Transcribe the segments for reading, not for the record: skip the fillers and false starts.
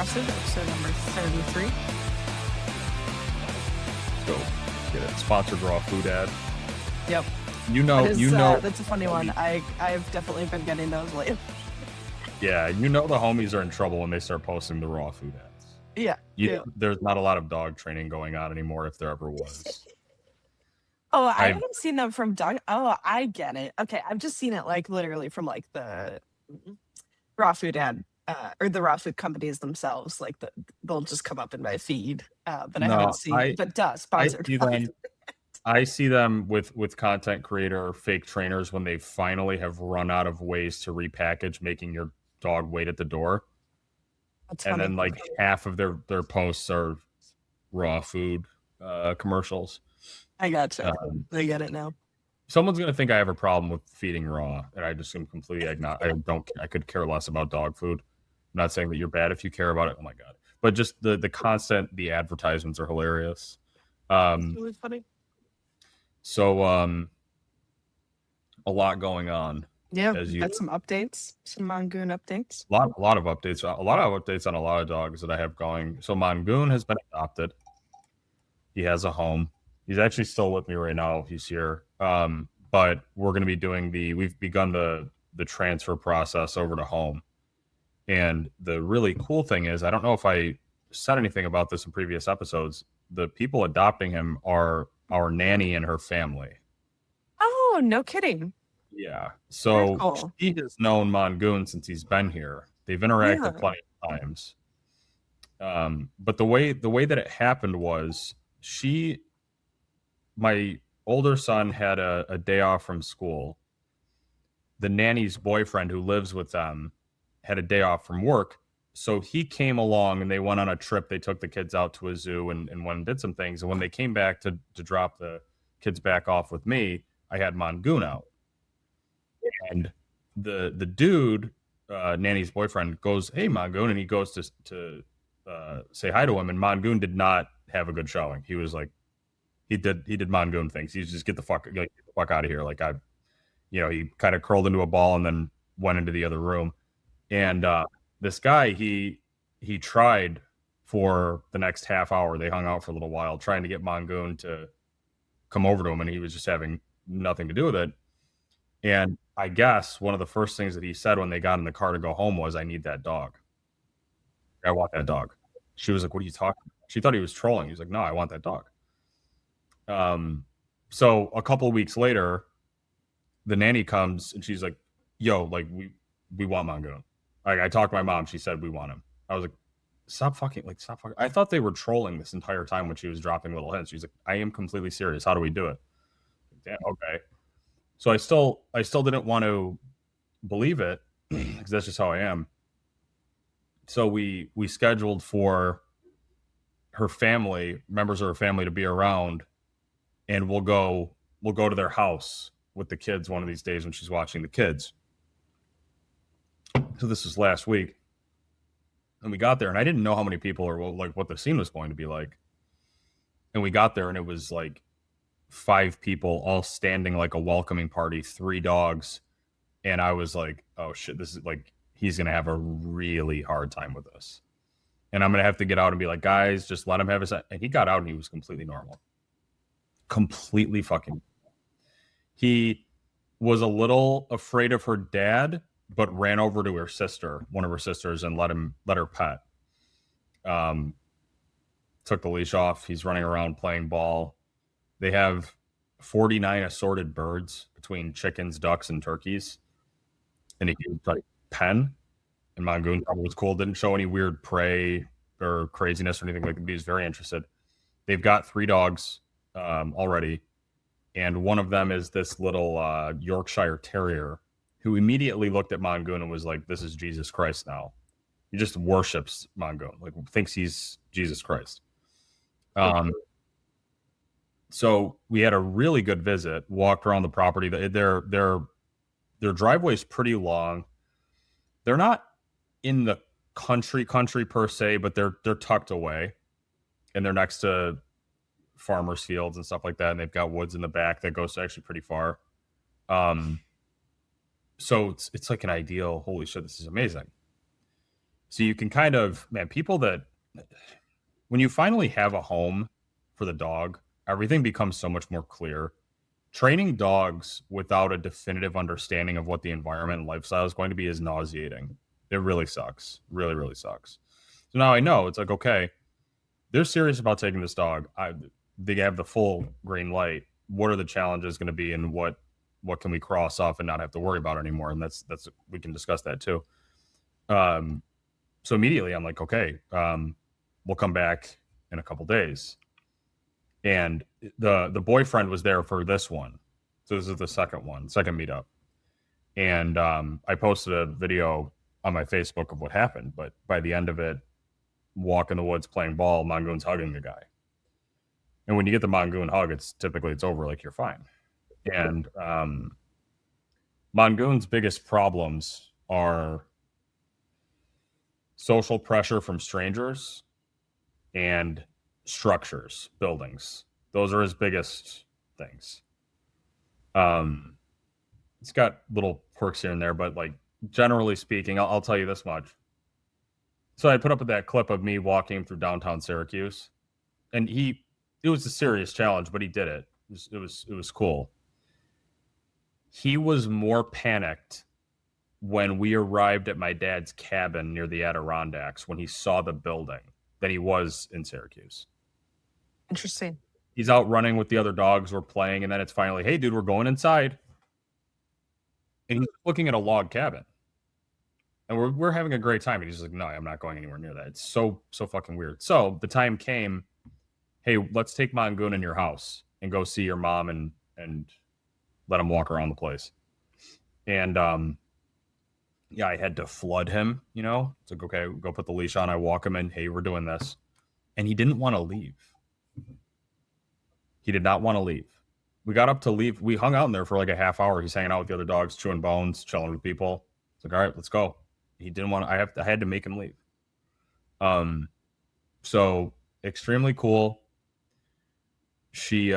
Aggressive, episode number 33. Go get it. Sponsored raw food ad. Yep. That's a funny one. I've definitely been getting those lately. Yeah, the homies are in trouble when they start posting the raw food ads. Yeah. There's not a lot of dog training going on anymore, if there ever was. Oh, I haven't seen them from dog. Oh, I get it. Okay, I've just seen it like literally from like the raw food ad or the raw food companies themselves. Like they'll just come up in my feed, but I haven't seen. But sponsored. I see them with content creator fake trainers when they finally have run out of ways to repackage making your dog wait at the door. That's and funny. then like half of their posts are raw food commercials. I gotcha. I get it now. Someone's gonna think I have a problem with feeding raw, and I just am completely I could care less about dog food. I'm not saying that you're bad if you care about it. Oh my god! But just the the advertisements are hilarious. It's really funny. So a lot going on. Yeah, got some updates, some Mongoon updates. A lot of updates. A lot of updates on a lot of dogs that I have going. So Mongoon has been adopted. He has a home. He's actually still with me right now. He's here. But we're going to be doing we've begun the transfer process over to home. And the really cool thing is, I don't know if I said anything about this in previous episodes. The people adopting him are our nanny and her family. Oh, no kidding. Yeah. So cool. She has known Mongoon since he's been here. They've interacted plenty of times. But the way that it happened was my older son had a day off from school. The nanny's boyfriend who lives with them had a day off from work. So he came along and they went on a trip. They took the kids out to a zoo and went and did some things. And when they came back to drop the kids back off with me, I had Mongoon out. And the dude, nanny's boyfriend, goes, "Hey, Mongoon," and he goes to say hi to him. And Mongoon did not have a good showing. He was like, he did Mongoon things. He's just get the fuck out of here. Like he kind of curled into a ball and then went into the other room. And this guy, he tried for the next half hour. They hung out for a little while trying to get Mongoon to come over to him, and he was just having nothing to do with it. And I guess one of the first things that he said when they got in the car to go home was, "I need that dog. I want that dog." She was like, "What are you talking about?" She thought he was trolling. He was like, "No, I want that dog." So a couple of weeks later, the nanny comes and she's like, "Yo, like we want Mongoon." Like, I talked to my mom. She said we want him. I was like, stop fucking. I thought they were trolling this entire time when she was dropping little hints. She's like, "I am completely serious. How do we do it?" Damn, okay. So I still didn't want to believe it because that's just how I am. So we scheduled for her family, members of her family, to be around, and we'll go to their house with the kids one of these days when she's watching the kids. So this was last week, and we got there, and I didn't know how many people or like what the scene was going to be like. And we got there, and it was like 5 people all standing like a welcoming party, 3 dogs. And I was like, oh shit, this is like, he's going to have a really hard time with this. And I'm going to have to get out and be like, guys, just let him have his. And he got out and he was completely normal. Completely fucking. He was a little afraid of her dad, but ran over to her sister, one of her sisters, and let her pet. Took the leash off. He's running around playing ball. They have 49 assorted birds between chickens, ducks, and turkeys. And he was like pen. And Mongoon was cool. Didn't show any weird prey or craziness or anything like that. He was very interested. They've got 3 dogs already. And one of them is this little Yorkshire Terrier who immediately looked at Mongoon and was like, "This is Jesus Christ now." He just worships Mongoon, like thinks he's Jesus Christ. So we had a really good visit, walked around the property. Their driveway is pretty long. They're not in the country per se, but they're tucked away, and they're next to farmers' fields and stuff like that. And they've got woods in the back that goes actually pretty far. So it's like an ideal. Holy shit, this is amazing. So you can kind of, man, people that, when you finally have a home for the dog, everything becomes so much more clear. Training dogs without a definitive understanding of what the environment and lifestyle is going to be is nauseating. It really sucks. Really, really sucks. So now I know it's like, okay, they're serious about taking this dog. They have the full green light. What are the challenges going to be, and what can we cross off and not have to worry about anymore? And that's we can discuss that too. Um, so immediately I'm like, okay, we'll come back in a couple days. And the boyfriend was there for this one, so this is the second meetup. And I posted a video on my Facebook of what happened. But by the end of it, walk in the woods playing ball, Mongoon's hugging the guy. And when you get the Mongoon hug, it's over, like you're fine. And Mongoon's biggest problems are social pressure from strangers and structures, buildings. Those are his biggest things. It's got little quirks here and there, but like generally speaking, I'll tell you this much. So I put up that clip of me walking through downtown Syracuse, and it was a serious challenge, but he did it. It was cool. He was more panicked when we arrived at my dad's cabin near the Adirondacks when he saw the building than he was in Syracuse. Interesting. He's out running with the other dogs, we're playing, and then it's finally, hey, dude, we're going inside. And he's looking at a log cabin. And we're having a great time. And he's like, no, I'm not going anywhere near that. It's so fucking weird. So the time came, hey, let's take Mongoon in your house and go see your mom and let him walk around the place. And yeah, I had to flood him, you know? It's like, okay, go put the leash on. I walk him in. Hey, we're doing this. And he didn't want to leave. He did not want to leave. We got up to leave. We hung out in there for like a half hour. He's hanging out with the other dogs, chewing bones, chilling with people. It's like, all right, let's go. He didn't want to, I had to make him leave. So extremely cool. She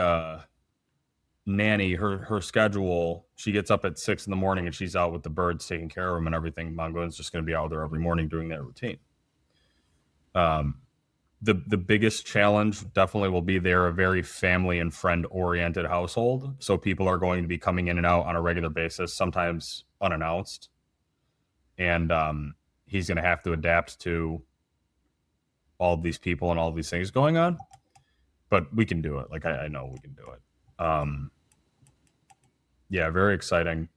nanny, her schedule, she gets up at 6 a.m. and she's out with the birds taking care of them and everything. Mongoon's just going to be out there every morning doing that routine. The biggest challenge definitely will be they're a very family and friend oriented household. So people are going to be coming in and out on a regular basis, sometimes unannounced. And he's going to have to adapt to all of these people and all of these things going on. But we can do it. Like, I know we can do it. Yeah, very exciting.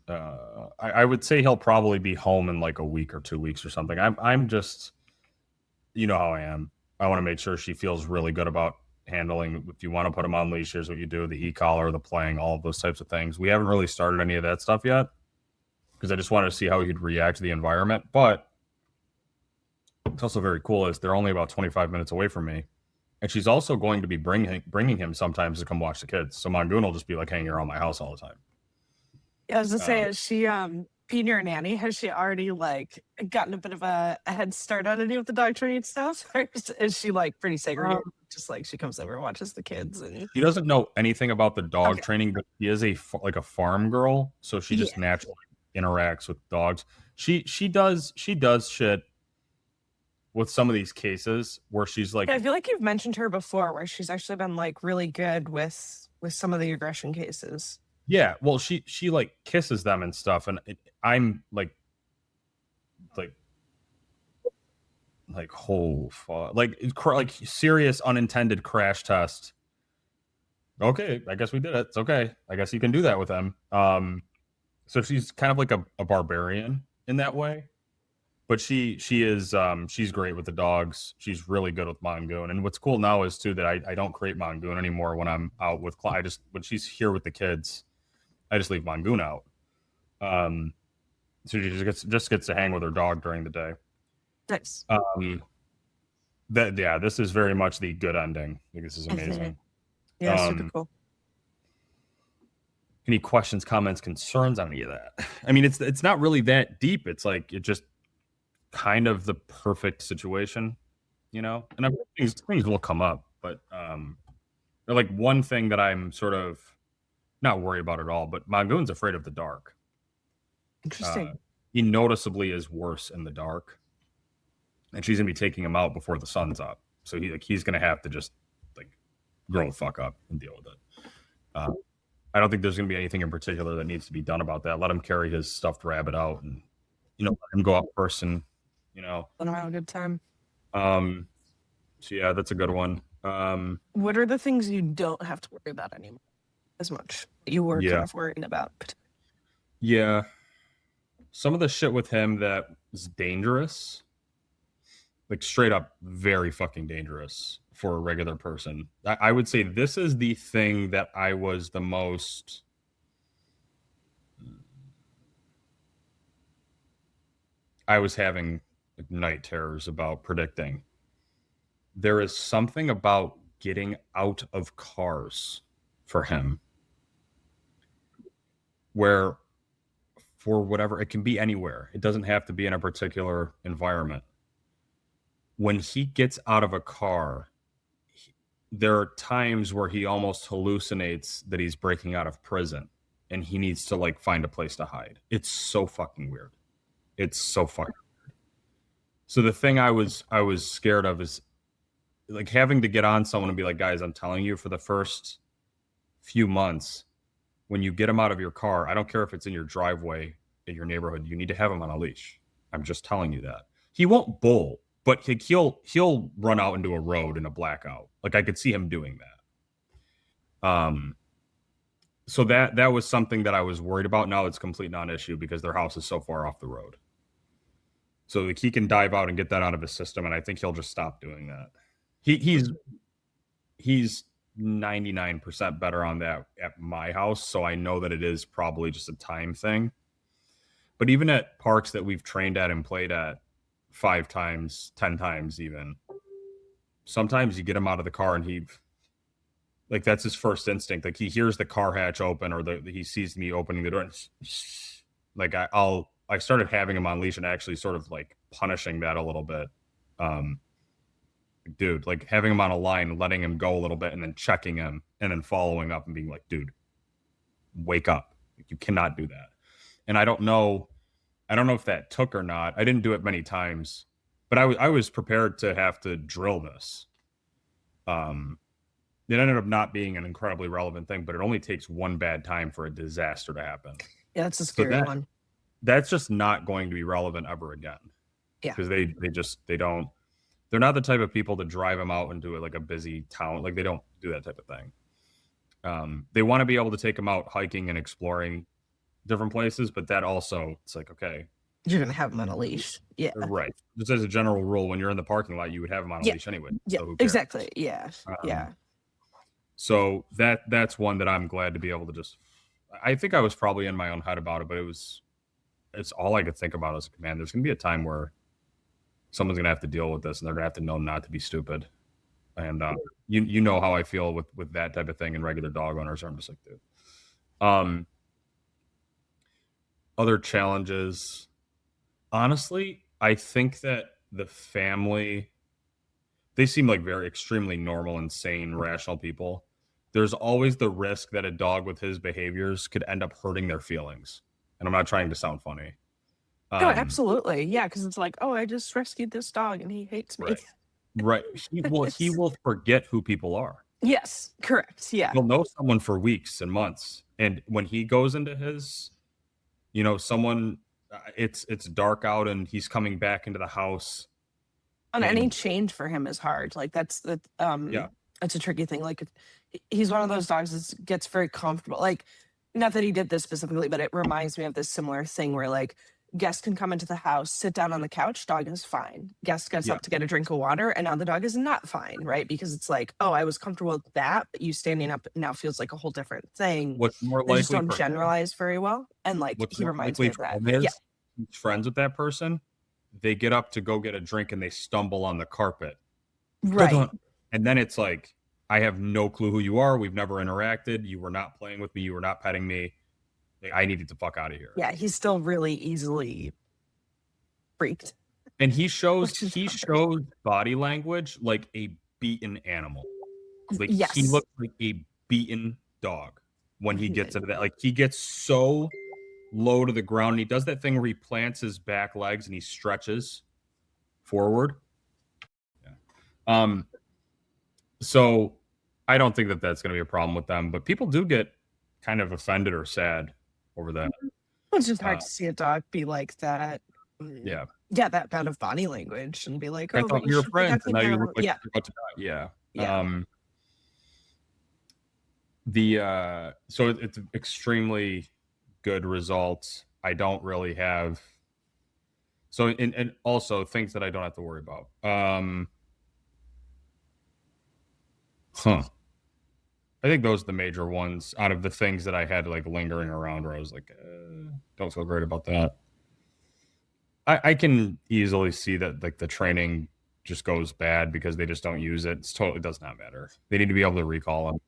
I would say he'll probably be home in like a week or 2 weeks or something. I'm just, you know how I am. I want to make sure she feels really good about handling. If you want to put him on leash, here's what you do: the e-collar, the playing, all of those types of things. We haven't really started any of that stuff yet because I just wanted to see how he'd react to the environment. But it's also very cool is they're only about 25 minutes away from me. And she's also going to be bringing him sometimes to come watch the kids. So Mongoon will just be like hanging around my house all the time. Yeah, I was gonna say, is she being your nanny? Has she already like gotten a bit of a head start on any of the dog training stuff, or is she like pretty segregated? Just like she comes over and watches the kids, and she doesn't know anything about the dog Okay. training, but she is like a farm girl, so she just naturally interacts with dogs. She does shit with some of these cases where she's like, Yeah, I feel like you've mentioned her before, where she's actually been like really good with some of the aggression cases. yeah, well, she like kisses them and stuff, and I'm like oh fuck, like serious unintended crash test. Okay, I guess we did it. It's okay. I guess you can do that with them. So she's kind of like a barbarian in that way. But she is she's great with the dogs. She's really good with Mongoon. And what's cool now is too that I don't create Mongoon anymore when I'm out with I just when she's here with the kids, I just leave Mongoon out. So she just gets to hang with her dog during the day. Nice. This is very much the good ending. I think this is amazing. Yeah, super cool. Any questions, comments, concerns on any of that? I mean, it's not really that deep. It's like it just kind of the perfect situation, you know. And things will come up, but like one thing that I'm sort of not worried about at all. But Mongoon's afraid of the dark. Interesting. He noticeably is worse in the dark. and she's gonna be taking him out before the sun's up. So he's gonna have to just like grow the fuck up and deal with it. I don't think there's gonna be anything in particular that needs to be done about that. Let him carry his stuffed rabbit out, and let him go out first, and Let him have a good time. So yeah, that's a good one. What are the things you don't have to worry about anymore as much? You were kind of worrying about. Yeah. Some of the shit with him that is dangerous, like straight up very fucking dangerous for a regular person. I would say this is the thing that I was the most I was having like night terrors about predicting. There is something about getting out of cars for him where, for whatever, it can be anywhere. It doesn't have to be in a particular environment. When he gets out of a car, there are times where he almost hallucinates that he's breaking out of prison and he needs to like find a place to hide. It's so fucking weird. It's so fucking weird. So the thing I was scared of is like having to get on someone and be like, guys, I'm telling you, for the first few months, when you get him out of your car, I don't care if it's in your driveway in your neighborhood, you need to have him on a leash. I'm just telling you that. He won't bull, but he'll run out into a road in a blackout. Like I could see him doing that. So that was something that I was worried about. Now it's complete non-issue because their house is so far off the road. So like he can dive out and get that out of his system, and I think he'll just stop doing that. He's 99% better on that at my house, so I know that it is probably just a time thing. But even at parks that we've trained at and played at 5 times, 10 times even, sometimes you get him out of the car and he, like, that's his first instinct. Like, he hears the car hatch open or he sees me opening the door. And, like, I started having him on leash and actually sort of, like, punishing that a little bit. Dude, like, having him on a line, letting him go a little bit and then checking him and then following up and being like, dude, wake up. You cannot do that. And I don't know if that took or not. I didn't do it many times, but I was prepared to have to drill this. It ended up not being an incredibly relevant thing, but it only takes one bad time for a disaster to happen. Yeah, that's a scary one. That's just not going to be relevant ever again. Yeah. Because they're not the type of people to drive them out into like a busy town. Like they don't do that type of thing. They want to be able to take them out hiking and exploring different places, but that also, it's like, okay, you're gonna have them on a leash. Yeah, right. Just as a general rule, when you're in the parking lot, you would have them on a leash anyway. Yeah, so exactly. Yeah, yeah. So that's one that I'm glad to be able to just. I think I was probably in my own head about it, but it's all I could think about as a command. There's gonna be a time where someone's gonna have to deal with this, and they're gonna have to know not to be stupid. And you know how I feel with that type of thing and regular dog owners. I'm just like, dude. Other challenges. Honestly, I think that the family, they seem like very extremely normal, insane, rational people. There's always the risk that a dog with his behaviors could end up hurting their feelings. And I'm not trying to sound funny. No, absolutely. Yeah, because it's like, oh, I just rescued this dog and he hates me. Right. He will forget who people are. Yes, correct. Yeah. He'll know someone for weeks and months. And when he goes into his, someone, it's dark out and he's coming back into the house. And any change for him is hard. Like that's a tricky thing. Like he's one of those dogs that gets very comfortable. Like, not that he did this specifically, but it reminds me of this similar thing where like guests can come into the house, sit down on the couch, dog is fine. Guest gets up to get a drink of water, and now the dog is not fine, right? Because it's like, oh, I was comfortable with that, but you standing up now feels like a whole different thing. What's more likely? They just don't generalize very well, and like he reminds me of that. Yeah, he's friends with that person. They get up to go get a drink and they stumble on the carpet, right? And then it's like, I have no clue who you are. We've never interacted. You were not playing with me. You were not petting me. I need to get the fuck out of here. Yeah, he's still really easily freaked. And he shows body language like a beaten animal. Like he looks like a beaten dog when he gets into that. Like he gets so low to the ground and he does that thing where he plants his back legs and he stretches forward. Um, so I don't think that that's going to be a problem with them, but people do get kind of offended or sad over that. It's just Uh, hard to see a dog be like that. yeah. Yeah, that kind of body language and be like, I oh, but thought you we were should be friends, and happy now you now. look like Yeah, you're about to die. Yeah. yeah. So it's extremely good results. I don't really have so and also things that I don't have to worry about. Huh. I think those are the major ones out of the things that I had like lingering around where I was like, don't feel great about that. I can easily see that like the training just goes bad because they just don't use it. It's totally does not matter. They need to be able to recall him.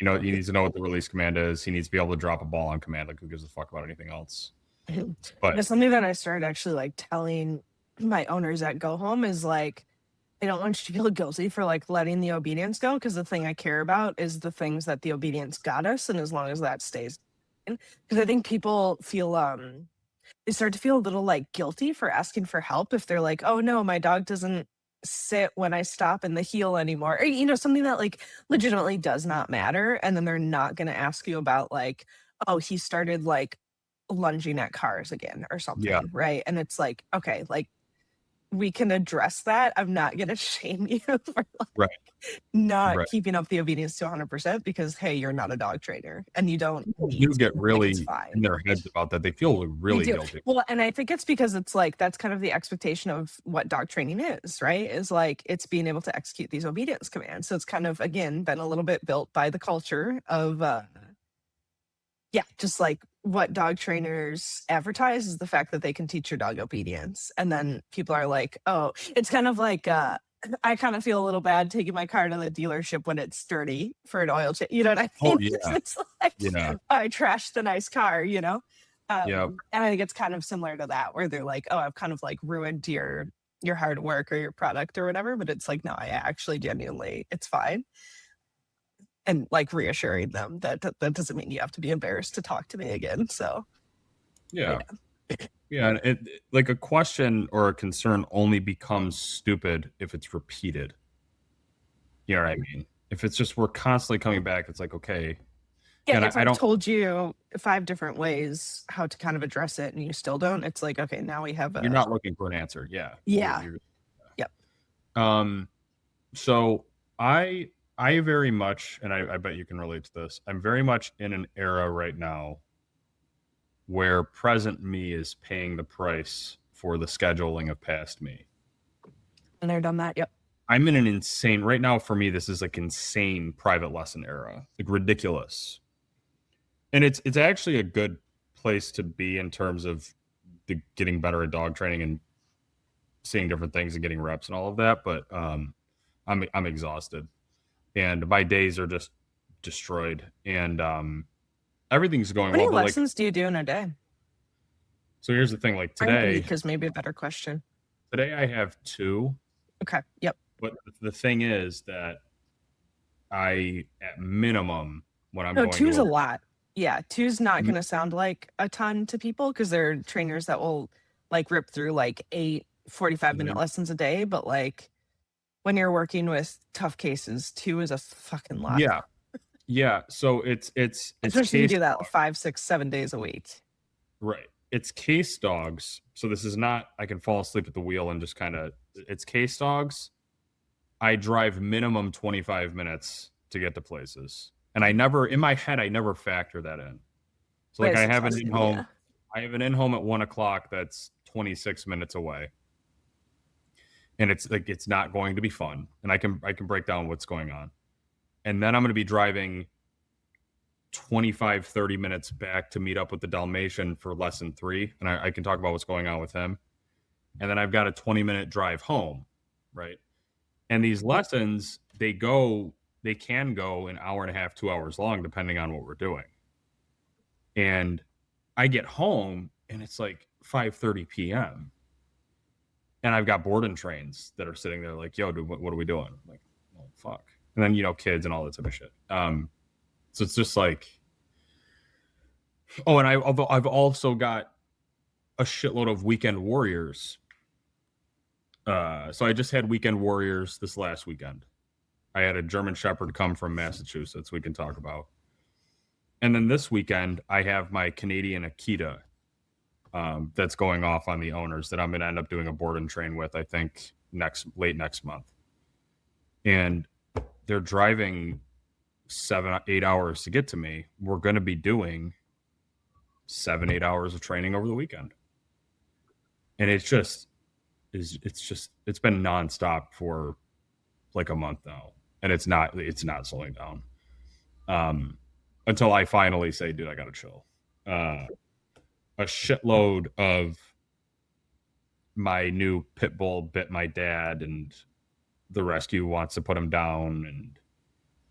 You know, he needs to know what the release command is. He needs to be able to drop a ball on command. Like, who gives a fuck about anything else? But That's something that I started actually like telling my owners at Go Home is like, I don't want you to feel guilty for like letting the obedience go because the thing I care about is the things that the obedience got us, and as long as that stays, because I think people feel they start to feel a little like guilty for asking for help if they're like, oh no, my dog doesn't sit when I stop in the heel anymore, or something that like legitimately does not matter, and then they're not going to ask you about like, oh, he started like lunging at cars again or yeah, something, right? And it's like, okay, like we can address that. I'm not going to shame you for right, not right. keeping up the obedience to 100% because hey, you're not a dog trainer and you don't People need do to. get Like it's really in fine. their heads about that. They feel They really do. guilty. Well, and I think it's because it's like that's kind of the expectation of what dog training is, right? Is like it's being able to execute these obedience commands. So it's kind of again been a little bit built by the culture of yeah, just like what dog trainers advertise is the fact that they can teach your dog obedience. And then people are like, oh, it's kind of like I kind of feel a little bad taking my car to the dealership when it's dirty for an oil change. You know what I Oh mean? yeah, It's like yeah, I trashed the nice car, you know? yeah. And I think it's kind of similar to that, where they're like, oh, I've kind of like ruined your hard work or your product or whatever. But it's like, no, I actually genuinely, it's fine. And like reassuring them that that doesn't mean you have to be embarrassed to talk to me again. So Yeah. yeah. Yeah, and like a question or a concern only becomes stupid if it's repeated. You know what I mean? If it's just we're constantly coming back, it's like okay. Yeah, And if I I've don't. told you 5 different ways how to kind of address it and you still don't, it's like, okay, now we have You're a not looking for an answer. Yeah. yeah. Yep. Um. So I I very much, and I bet you can relate to this. I'm very much in an era right now where present me is paying the price for the scheduling of past me. And they're done that. Yep. I'm in an insane right now for me. This is like insane private lesson era, like ridiculous, and it's actually a good place to be in terms of the getting better at dog training and seeing different things and getting reps and all of that. But I'm exhausted, and my days are just destroyed, and everything's going How many well. But like, lessons do you do in a day? so here's the thing: like Or in a week is maybe a better question. today I have two, Okay. Yep. but the thing is that I at minimum when I'm No, going two's to a lot. Yeah, two's not a gonna sound like a ton to people because there are trainers that will like rip through like 8 45-minute lessons a day, but like when you're working with tough cases, 2 is a fucking lot. yeah, yeah. So it's Especially if you case do that dog, 5, 6, 7 days a week. right? It's case dogs. So this is not I can fall asleep at the wheel and just kind of it's case dogs. I drive minimum 25 minutes to get to places. And I never in my head I never factor that in. So like Wait, I it's have an exhausting. in-home Yeah. I have an in-home at 1 o'clock that's 26 minutes away. And it's like it's not going to be fun. And I can break down what's going on. And then I'm gonna be driving 25, 30 minutes back to meet up with the Dalmatian for lesson three. And I can talk about what's going on with him. And then I've got a 20-minute drive home. Right. And these lessons, they can go an hour and a half, 2 hours long, depending on what we're doing. And I get home and it's like 5:30 p.m. And I've got board and trains that are sitting there like, yo, dude, what are we doing? I'm like, oh fuck. And then, kids and all that type of shit. So it's just like, oh, and I've also got a shitload of weekend warriors So I just had weekend warriors this last weekend. I had a German Shepherd come from Massachusetts. We can talk about. And then this weekend, I have my Canadian Akita that's going off on the owners that I'm going to end up doing a board and train with. I think late next month, and they're driving 7-8 hours to get to me. We're going to be doing 7-8 hours of training over the weekend, and it's been nonstop for like a month now, and it's not slowing down until I finally say, dude, I gotta chill. A shitload of my new pit bull bit my dad, and the rescue wants to put him down.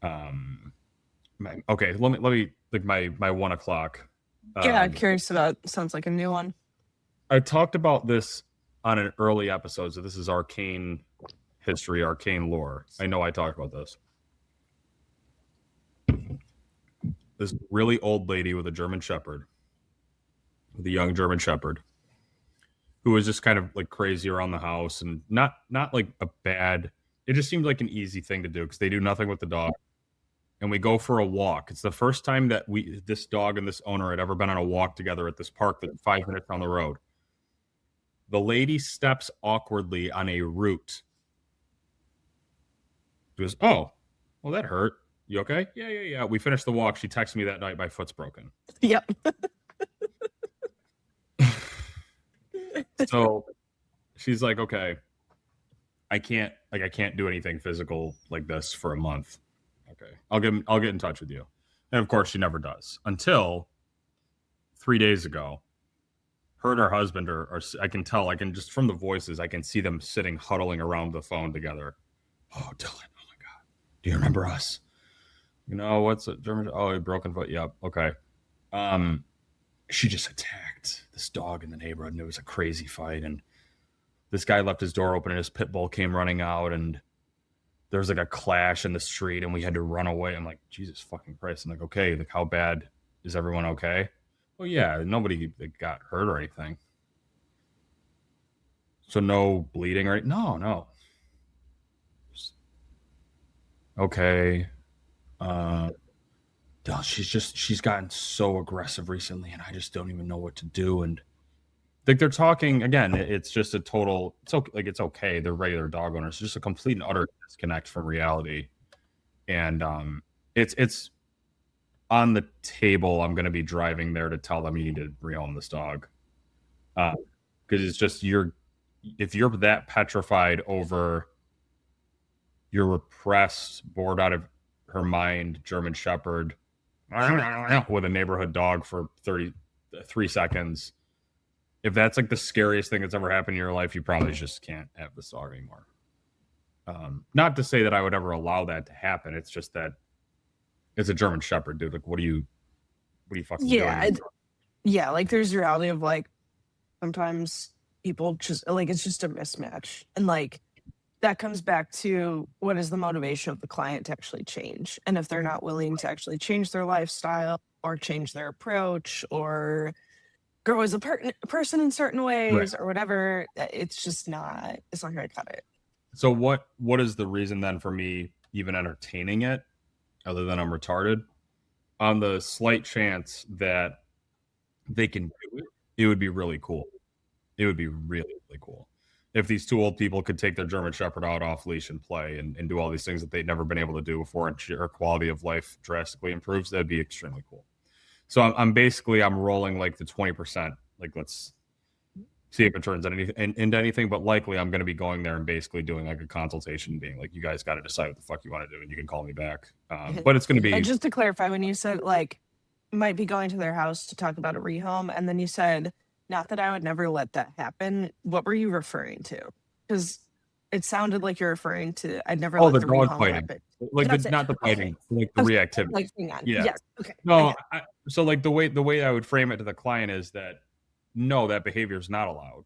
And okay, let me like my 1 o'clock. Yeah, curious about. Sounds like a new one. I talked about this on an early episode, so this is arcane history, arcane lore. I know I talked about this. This really old lady with a German Shepherd, with a young German Shepherd, who was just kind of like crazy around the house, and not like a bad. It just seemed like an easy thing to do because they do nothing with the dog. And we go for a walk. It's the first time that this dog and this owner had ever been on a walk together at this park that's 5 minutes down the road. The lady steps awkwardly on a root. She goes, "Oh, well, that hurt. You okay?" Yeah. We finished the walk. She texted me that night, "My foot's broken." Yep. So she's like, "Okay, I can't do anything physical like this for a month. Okay, I'll get in touch with you." And of course, she never does until 3 days ago. Her and her husband are I can tell, I can just from the voices, I can see them sitting huddling around the phone together. "Oh, Dylan, oh my God, do you remember us? What's a German? Oh, a broken foot. Yep. Okay. She just attacked this dog in the neighborhood, and it was a crazy fight. And this guy left his door open, and his pit bull came running out, and there was like a clash in the street, and we had to run away." I'm like, Jesus fucking Christ. I'm like, okay, like how bad is everyone okay? Well, yeah, nobody got hurt or anything. So no bleeding or no. Okay. She's gotten so aggressive recently, and I just don't even know what to do. And like they're talking again, it's just a total. It's okay. Like it's okay. They're regular dog owners. It's just a complete and utter disconnect from reality. And it's on the table. I'm going to be driving there to tell them you need to rehome this dog, because it's just if you're that petrified over your repressed, bored out of her mind German Shepherd with a neighborhood dog for 33 seconds. If that's like the scariest thing that's ever happened in your life, you probably just can't have this dog anymore. Not to say that I would ever allow that to happen. It's just that it's a German Shepherd, dude. Like, what are you fucking doing? Yeah, like there's reality of like sometimes people just like it's just a mismatch, and like that comes back to what is the motivation of the client to actually change, and if they're not willing to actually change their lifestyle or change their approach or grow as a person in certain ways or whatever, it's not gonna cut it. So what is the reason then for me even entertaining it, other than I'm retarded? On the slight chance that they can do it, it would be really cool. It would be really, really cool if these two old people could take their German Shepherd out off leash and play and do all these things that they'd never been able to do before, and their quality of life drastically improves. That'd be extremely cool. So I'm basically rolling like the 20%. Like, let's see if it turns into anything. But likely, I'm going to be going there and basically doing like a consultation, being like, "You guys got to decide what the fuck you want to do, and you can call me back." But it's going to be. And just to clarify, when you said like might be going to their house to talk about a rehome, and then you said not that I would never let that happen, what were you referring to? Because it sounded like you're referring to I'd never let the the dog rehome fighting, happen. like not the fighting, like the reactivity. Like, hang on. Yeah. Yes. Okay. No. So like the way I would frame it to the client is that no, that behavior is not allowed.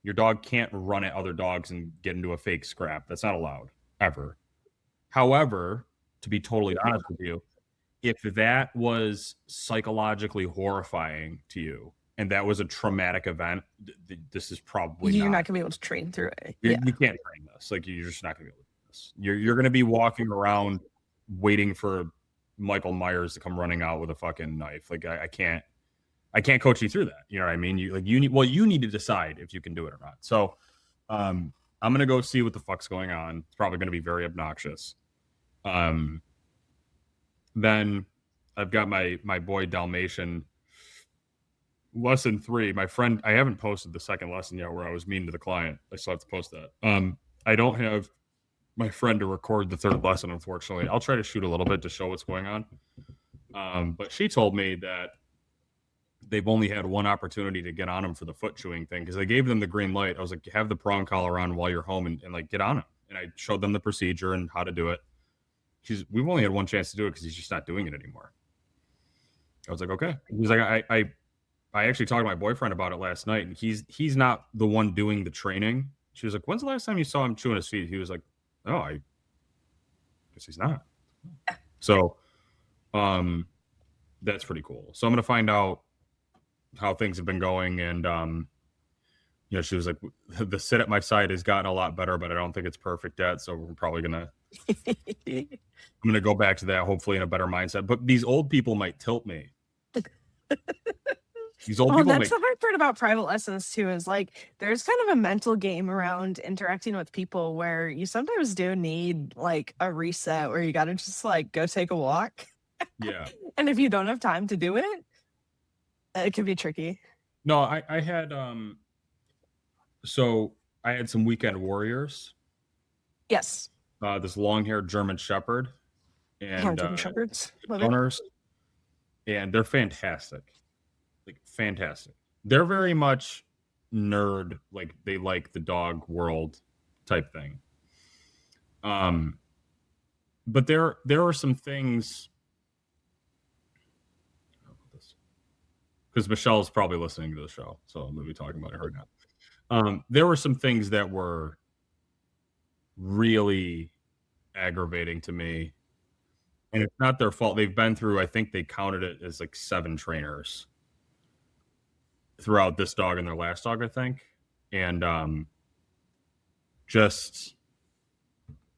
Your dog can't run at other dogs and get into a fake scrap. That's not allowed ever. However, to be totally honest with you, if that was psychologically horrifying to you, and that was a traumatic event, this is probably You're not not. gonna be able to train through it. You Yeah. can't train this. Like, you're just not gonna be able to do this. You're gonna be walking around waiting for Michael Myers to come running out with a fucking knife. Like, I can't coach you through that. You know what I mean? You need to decide if you can do it or not. So I'm gonna go see what the fuck's going on. It's probably gonna be very obnoxious. Then I've got my boy Dalmatian. Lesson 3, my friend, I haven't posted the second lesson yet where I was mean to the client. I still have to post that. I don't have my friend to record the third lesson, unfortunately. I'll try to shoot a little bit to show what's going on. But she told me that they've only had one opportunity to get on him for the foot chewing thing, because I gave them the green light. I was like, have the prong collar on while you're home and like get on him. And I showed them the procedure and how to do it. We've only had one chance to do it because he's just not doing it anymore. I was like, okay. He's like, I actually talked to my boyfriend about it last night, and he's not the one doing the training. She was like, when's the last time you saw him chewing his feet? He was like, oh, I guess he's not. So that's pretty cool. So I'm going to find out how things have been going. And, she was like, the sit at my side has gotten a lot better, but I don't think it's perfect yet. So we're probably going to, I'm going to go back to that, hopefully in a better mindset. But these old people might tilt me. These old people that's the hard part about private lessons too, is like there's kind of a mental game around interacting with people where you sometimes do need like a reset where you got to just like go take a walk. Yeah. And if you don't have time to do it, it can be tricky. No, I had so I had some weekend warriors. Yes. This long-haired German Shepherd and German Shepherds. owners, and they're fantastic. Like, fantastic. They're very much nerd, like they like the dog world type thing. But there are some things, because Michelle's probably listening to the show, so I'm gonna be talking about it right now. There were some things that were really aggravating to me, and it's not their fault. They've been through, I think they counted it as like 7 trainers throughout this dog and their last dog, I think. And just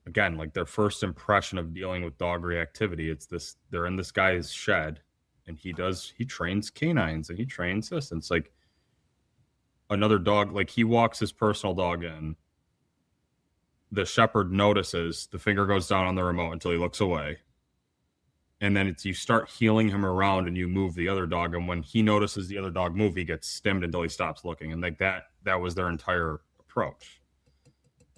again, like their first impression of dealing with dog reactivity, it's this, they're in this guy's shed and he trains canines and he trains this, and it's like another dog, like he walks his personal dog in, the shepherd notices, the finger goes down on the remote until he looks away, and then you start heeling him around and you move the other dog, and when he notices the other dog move, he gets stimmed until he stops looking. And like that was their entire approach,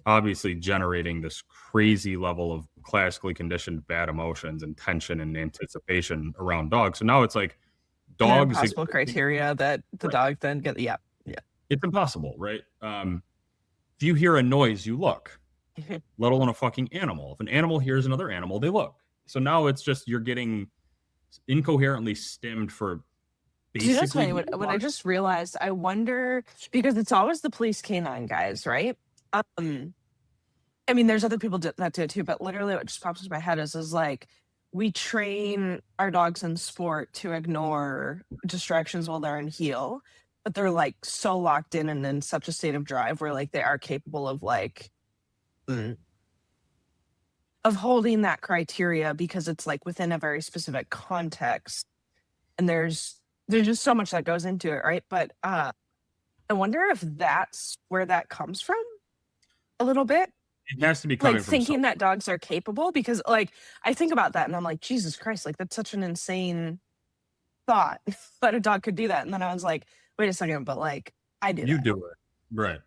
obviously generating this crazy level of classically conditioned bad emotions and tension and anticipation around dogs. So now it's like dogs, impossible criteria that the dog then get. Yeah It's impossible, right? If you hear a noise, you look, let alone a fucking animal. If an animal hears another animal, they look. So now it's just, you're getting incoherently stimmed for basically. That's funny. What I just realized, I wonder, because it's always the police canine guys, right? I mean, there's other people that do it too, but literally what just pops into my head is like, we train our dogs in sport to ignore distractions while they're in heel, but they're like so locked in and in such a state of drive where like they are capable of like of holding that criteria, because it's like within a very specific context, and there's just so much that goes into it, right? But I wonder if that's where that comes from a little bit. It has to be coming like from thinking that dogs are capable, because like I think about that and I'm like, Jesus Christ, like that's such an insane thought that a dog could do that. And then I was like, wait a second, but like I do. You do it, right?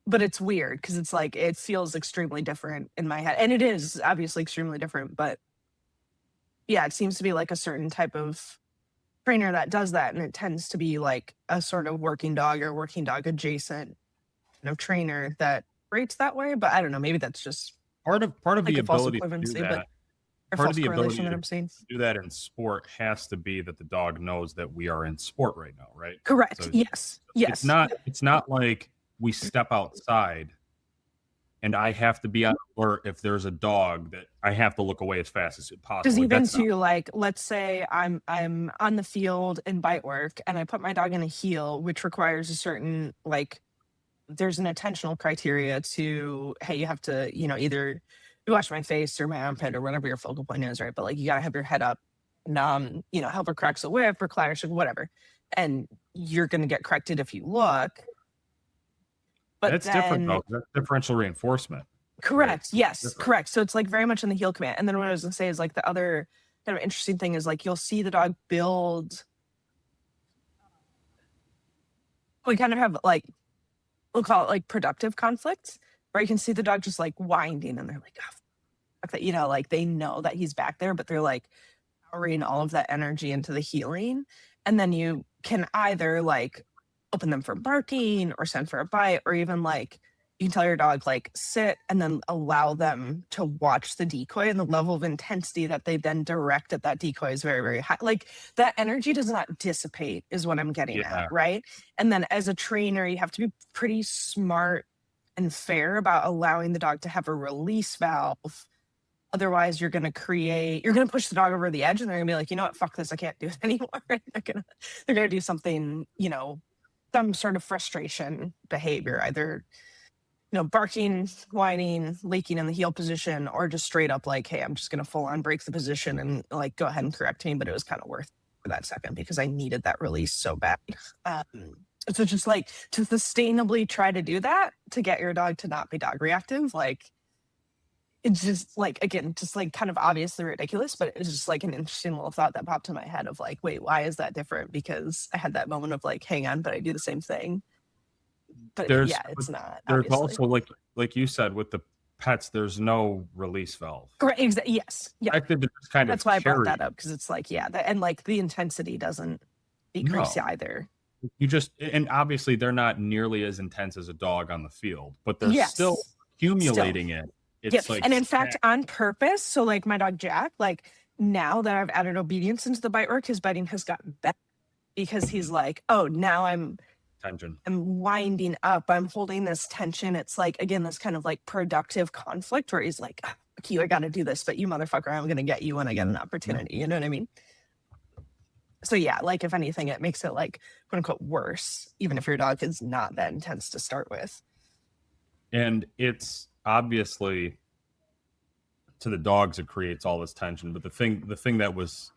But it's weird because it's like it feels extremely different in my head, and it is obviously extremely different. But yeah, it seems to be like a certain type of trainer that does that, and it tends to be like a sort of working dog or working dog adjacent kind of trainer that rates that way. But I don't know, maybe that's just part of like the a false ability to equivalency, do that. or Part false of the ability correlation that to I'm seeing. do that in sport has to be that the dog knows that we are in sport right now, right? Correct. So yes. It's not like we step outside and I have to be on alert if there's a dog that I have to look away as fast as Because possible. Like even that's not to like, let's say I'm on the field in bite work and I put my dog in a heel, which requires a certain like there's an attentional criteria to, hey, you have to, either wash my face or my armpit or whatever your focal point is, right? But like you gotta have your head up, and help her cracks a whip or clash or whatever. And you're gonna get corrected if you look. But that's different then though. That's differential reinforcement, right? correct, yes, Different. correct. So it's like very much in the heel command. And then what I was gonna say is like the other kind of interesting thing is like you'll see the dog build. We kind of have like we'll call it like productive conflicts where you can see the dog just like winding and they're like, oh, fuck that, like they know that he's back there, but they're like powering all of that energy into the healing. And then you can either like open them for barking or send for a bite, or even like you can tell your dog like sit and then allow them to watch the decoy, and the level of intensity that they then direct at that decoy is very, very high. Like that energy does not dissipate is what I'm getting at, Yeah. right? And then as a trainer, you have to be pretty smart and fair about allowing the dog to have a release valve. Otherwise, you're going to push the dog over the edge, and they're going to be like, you know what, fuck this, I can't do it anymore. They're going to do something, some sort of frustration behavior, either, barking, whining, leaking in the heel position, or just straight up like, hey, I'm just going to full on break the position and like go ahead and correct me. But it was kind of worth for that second because I needed that release so bad. So just like to sustainably try to do that to get your dog to not be dog reactive, like it's just like, again, just like kind of obviously ridiculous, but it's just like an interesting little thought that popped in my head of like, wait, why is that different? Because I had that moment of like, hang on, but I do the same thing. But There's yeah, it's not there's obviously. also like you said with the pets, there's no release valve. Correct. Yes. Yeah. Expected to just kind That's of why I brought that carry. up because it's like, yeah, and like the intensity doesn't decrease No. either. You just and obviously they're not nearly as intense as a dog on the field, but they're still Yes. Still. accumulating it. Yeah. It's like And in fact, on purpose. So like my dog Jack, like now that I've added obedience into the bite work, his biting has gotten better because he's like, oh, now tension. I'm winding up. I'm holding this tension. It's like, again, this kind of like productive conflict where he's like, "Ah, fuck you, I got to do this, but you motherfucker, I'm going to get you when I get an opportunity. You know what I mean? So yeah, like if anything, it makes it like quote unquote worse, even if your dog is not that intense to start with. And it's obviously to the dogs it creates all this tension, but the thing that was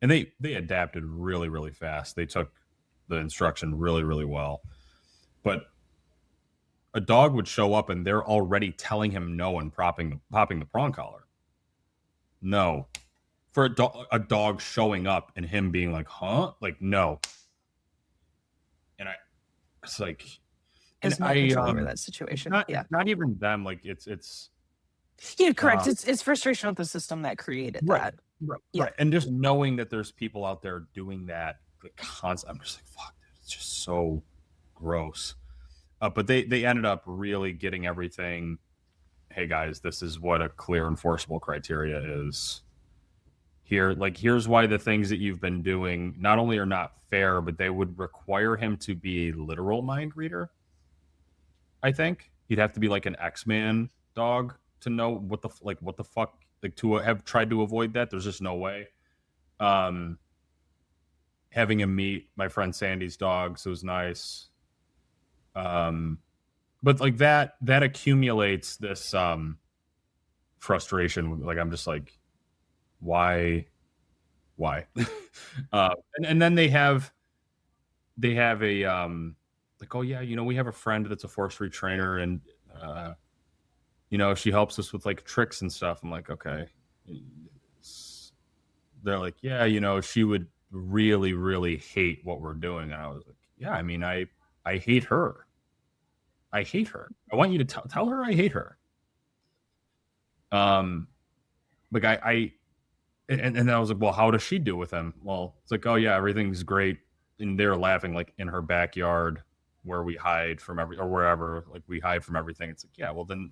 and they adapted really, really fast. They took the instruction really, really well. But a dog would show up and they're already telling him no and popping the prong collar. No. For a dog showing up and him being like, huh? Like, no. And it's like, and Is no control over that situation. Yeah. it's not even them. Like, Yeah, correct. uh, It's frustration with the system that created right, that. right, Yeah. right. And just knowing that there's people out there doing that, like, constant, I'm just like, fuck, dude, it's just so gross. But they ended up really getting everything. Hey guys, this is what a clear enforceable criteria is. Here's why the things that you've been doing not only are not fair, but they would require him to be a literal mind reader. I think he'd have to be like an X-Man dog to know what the fuck, like, to have tried to avoid that. There's just no way. Um, Having him meet my friend Sandy's dogs was nice. But like that accumulates this frustration. Like I'm just like, why? And then they have a like, oh yeah, we have a friend that's a forestry trainer, and uh she helps us with like tricks and stuff. I'm like, okay. They're like, yeah, she would really, really hate what we're doing. And I was like, yeah, I mean, I hate her. I hate her. I want you to tell her I hate her. Um, like and then I was like, well, how does she do with him? Well, it's like, oh yeah, everything's great. And they're laughing like in her backyard where we hide from or wherever, like we hide from everything. It's like, yeah, well then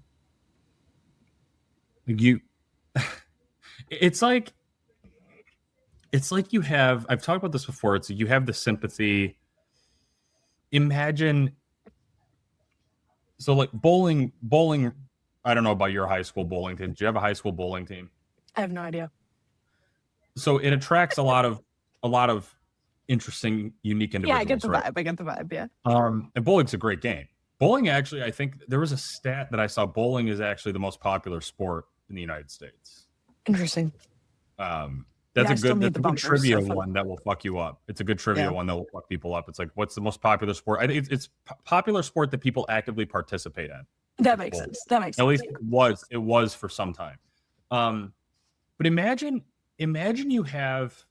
you, it's like, you have, I've talked about this before. It's like you have the sympathy. Imagine, so like bowling I don't know about your high school bowling team. Do you have a high school bowling team? I have no idea. So it attracts a lot of interesting, unique Yeah, I get individuals, the right? vibe. I get the vibe. Yeah. And bowling's a great game. Bowling, actually, I think there was a stat that I saw. Bowling is actually the most popular sport in the United States. Interesting. Um, Yeah, that's a I still good need that's the a good bumpers. trivia So fun. one that will fuck you up. It's a good trivia Yeah, one that will fuck people up. It's like, what's the most popular sport? I think it's popular sport that people actively participate in. that It's makes bowling. sense. That makes At sense. least it was for some time. Um, but imagine you have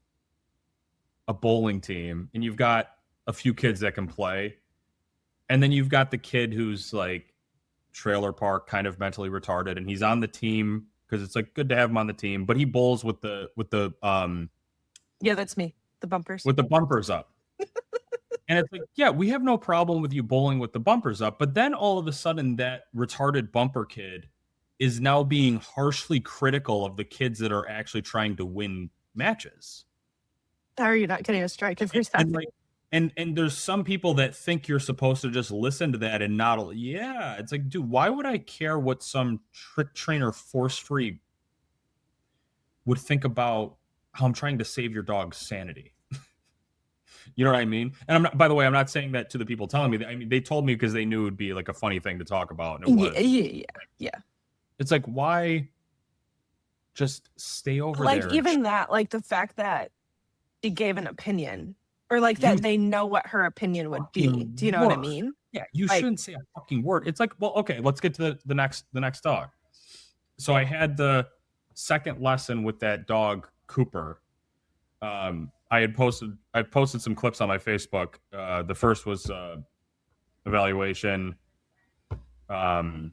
a bowling team and you've got a few kids that can play, and then you've got the kid who's like trailer park kind of mentally retarded, and he's on the team because it's like good to have him on the team, but he bowls Yeah, that's me. The bumpers. with the bumpers up. And it's like, yeah, we have no problem with you bowling with the bumpers up, but then all of a sudden that retarded bumper kid is now being harshly critical of the kids that are actually trying to win matches. How are you not getting a strike every And time? like and there's some people that think you're supposed to just listen to that and not, yeah, it's like, dude, why would I care what some trick trainer force free would think about how I'm trying to save your dog's sanity? You know what I mean? And I'm not, by the way, I'm not saying that to the people telling me that. I mean, they told me because they knew it'd be like a funny thing to talk about, and it Yeah, was. yeah, yeah. It's like, why just stay over Like there? even that, like the fact that she gave an opinion, or like You that they know what her opinion would be. fucking Do you know what I word. mean? Yeah, you Like, shouldn't say a fucking word. It's like, well, okay, let's get to the next dog. So I had the second lesson with that dog Cooper. I posted some clips on my Facebook. The first was evaluation, um,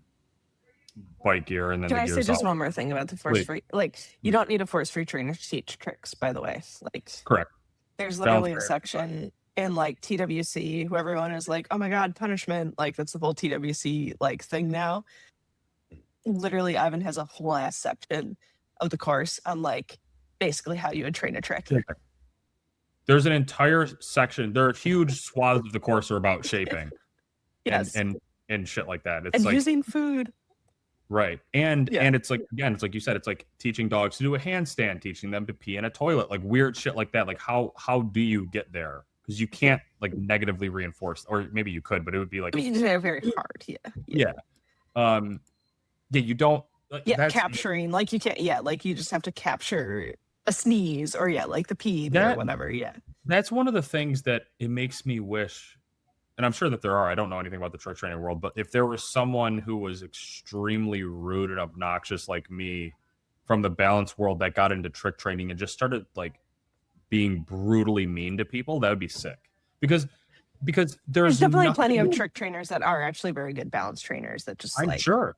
bite gear, and then can the I say gears just out. one more thing about the force Please. free? Like, you don't need a force free trainer to teach tricks, by the way. Like, Correct. there's Sounds literally a fair. section in like TWC who everyone is like, oh my god, punishment. Like that's the whole TWC like thing now. Literally, Ivan has a whole ass section of the course on like basically how you would train a trick. There's an entire section. There are huge swaths of the course are about shaping and Yes. and shit like that. It's And like, using food. right. And Yeah. and it's like, again, it's like you said, it's like teaching dogs to do a handstand, teaching them to pee in a toilet, like weird shit like that. Like how do you get there? Because you can't like negatively reinforce, or maybe you could, but it would be like, I mean, they're very hard. Yeah. yeah. Um yeah, you don't like Yeah. that's Capturing. Like you can't, yeah, like you just have to capture a sneeze or yeah, like the pee or that whatever. Yeah. that's one of the things that it makes me wish, and I'm sure that there are. I don't know anything about the trick training world, but if there was someone who was extremely rude and obnoxious like me from the balance world that got into trick training and just started like being brutally mean to people, that would be sick. Because There's there's definitely plenty of nothing. trick trainers that are actually very good balance trainers that just I'm like, sure.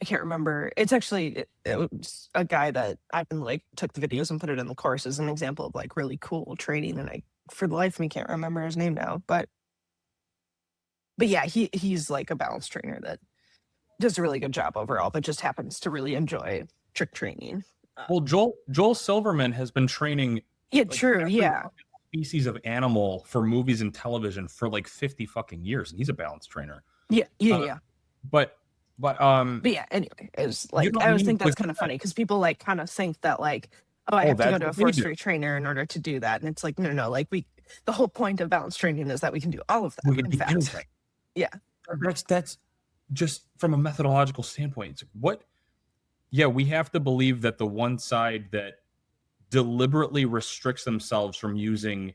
I can't remember. It's actually it was a guy that I've been like took the videos and put it in the course as an example of like really cool training. And I, for the life of me, can't remember his name now. But yeah, he's like a balance trainer that does a really good job overall, but just happens to really enjoy trick training. Well, Joel Silverman has been training Yeah, like true. every Yeah, species of animal for movies and television for like 50 fucking years, and he's a balance trainer. yeah, yeah, Uh, yeah. but but But yeah, anyway, it's you like don't I always need think that's like kind of funny because people like kind of think that like, oh, I oh, have to go that's to a what they do. force-free trainer in order to do that, and it's like no, no, like the whole point of balance training is that we can do all of We that. can In do fact, anything. yeah, That's just from a methodological standpoint. It's like, what? Yeah, we have to believe that the one side that deliberately restricts themselves from using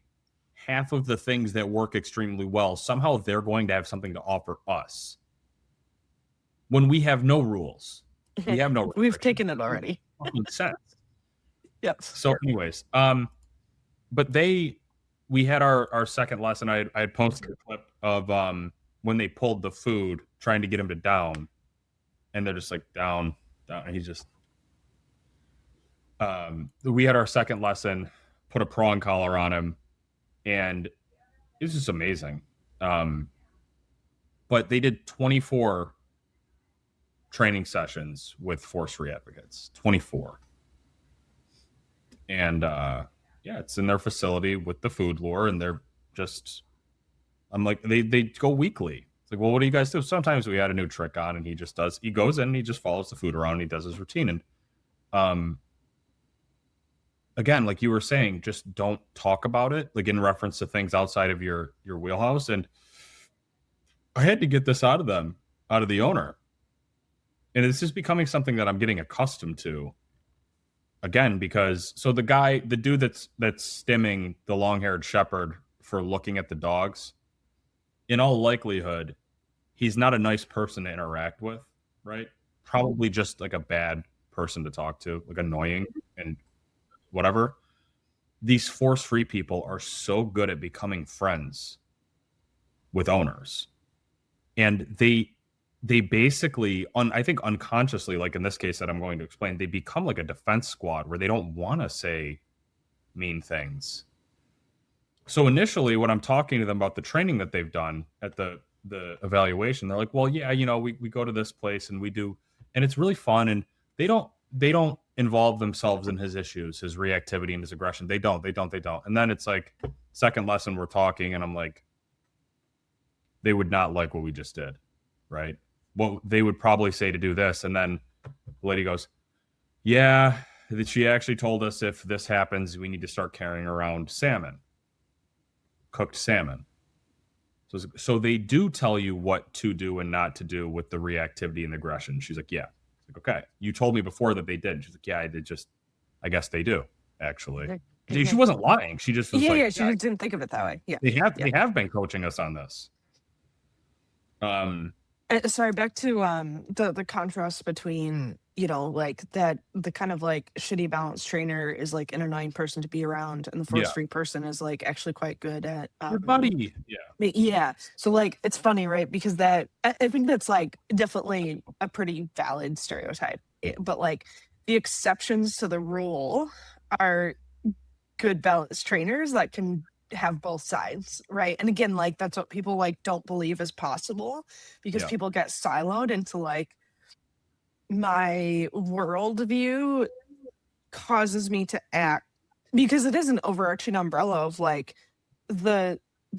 half of the things that work extremely well, somehow they're going to have something to offer us when we have no rules. We have no we've restrictions. taken it already. Fucking sense. Yep. So, anyways, but we had our second lesson. I had posted a clip of when they pulled the food, trying to get him to down, and they're just like down, down, and he's just. We had our second lesson, put a prong collar on him, and it was just amazing. But they did 24 training sessions with force free advocates, 24, and yeah, it's in their facility with the food lure, and they're just. I'm like, they go weekly. It's like, well, what do you guys do? Sometimes we add a new trick on, and he goes in and he just follows the food around and he does his routine. And um, again, like you were saying, just don't talk about it, like in reference to things outside of your wheelhouse. And I had to get this out of them, out of the owner. And this is becoming something that I'm getting accustomed to. Again, because so the dude that's stimming the long-haired shepherd for looking at the dogs, in all likelihood, he's not a nice person to interact with, right? Probably just like a bad person to talk to, like annoying and whatever. These force-free people are so good at becoming friends with owners. And they basically, I think unconsciously, like in this case that I'm going to explain, they become like a defense squad where they don't want to say mean things. So initially, when I'm talking to them about the training that they've done at the evaluation, they're like, "Well, yeah, we go to this place and we do, and it's really fun." And they don't involve themselves in his issues, his reactivity and his aggression. They don't. And then it's like second lesson, we're talking, and I'm like, they would not like what we just did, right? Well, they would probably say to do this, and then the lady goes, "Yeah, that she actually told us if this happens, we need to start carrying around salmon, cooked salmon." So they do tell you what to do and not to do with the reactivity and aggression. She's like, "Yeah." Like, okay, you told me before that they did. She's like, "Yeah, I guess they do, actually." She wasn't lying. She just was like, yeah, she just didn't think of it that way. Yeah. They have been coaching us on this. Sorry, back to the contrast between, like that the kind of like shitty balance trainer is like an annoying person to be around, and the force free person is like actually quite good at your buddy. yeah. So like it's funny, right? Because that I think that's like definitely a pretty valid stereotype. But like the exceptions to the rule are good balance trainers that can have both sides, right? And again, like that's what people like don't believe is possible, because people get siloed into like, my worldview causes me to act, because it is an overarching umbrella of like the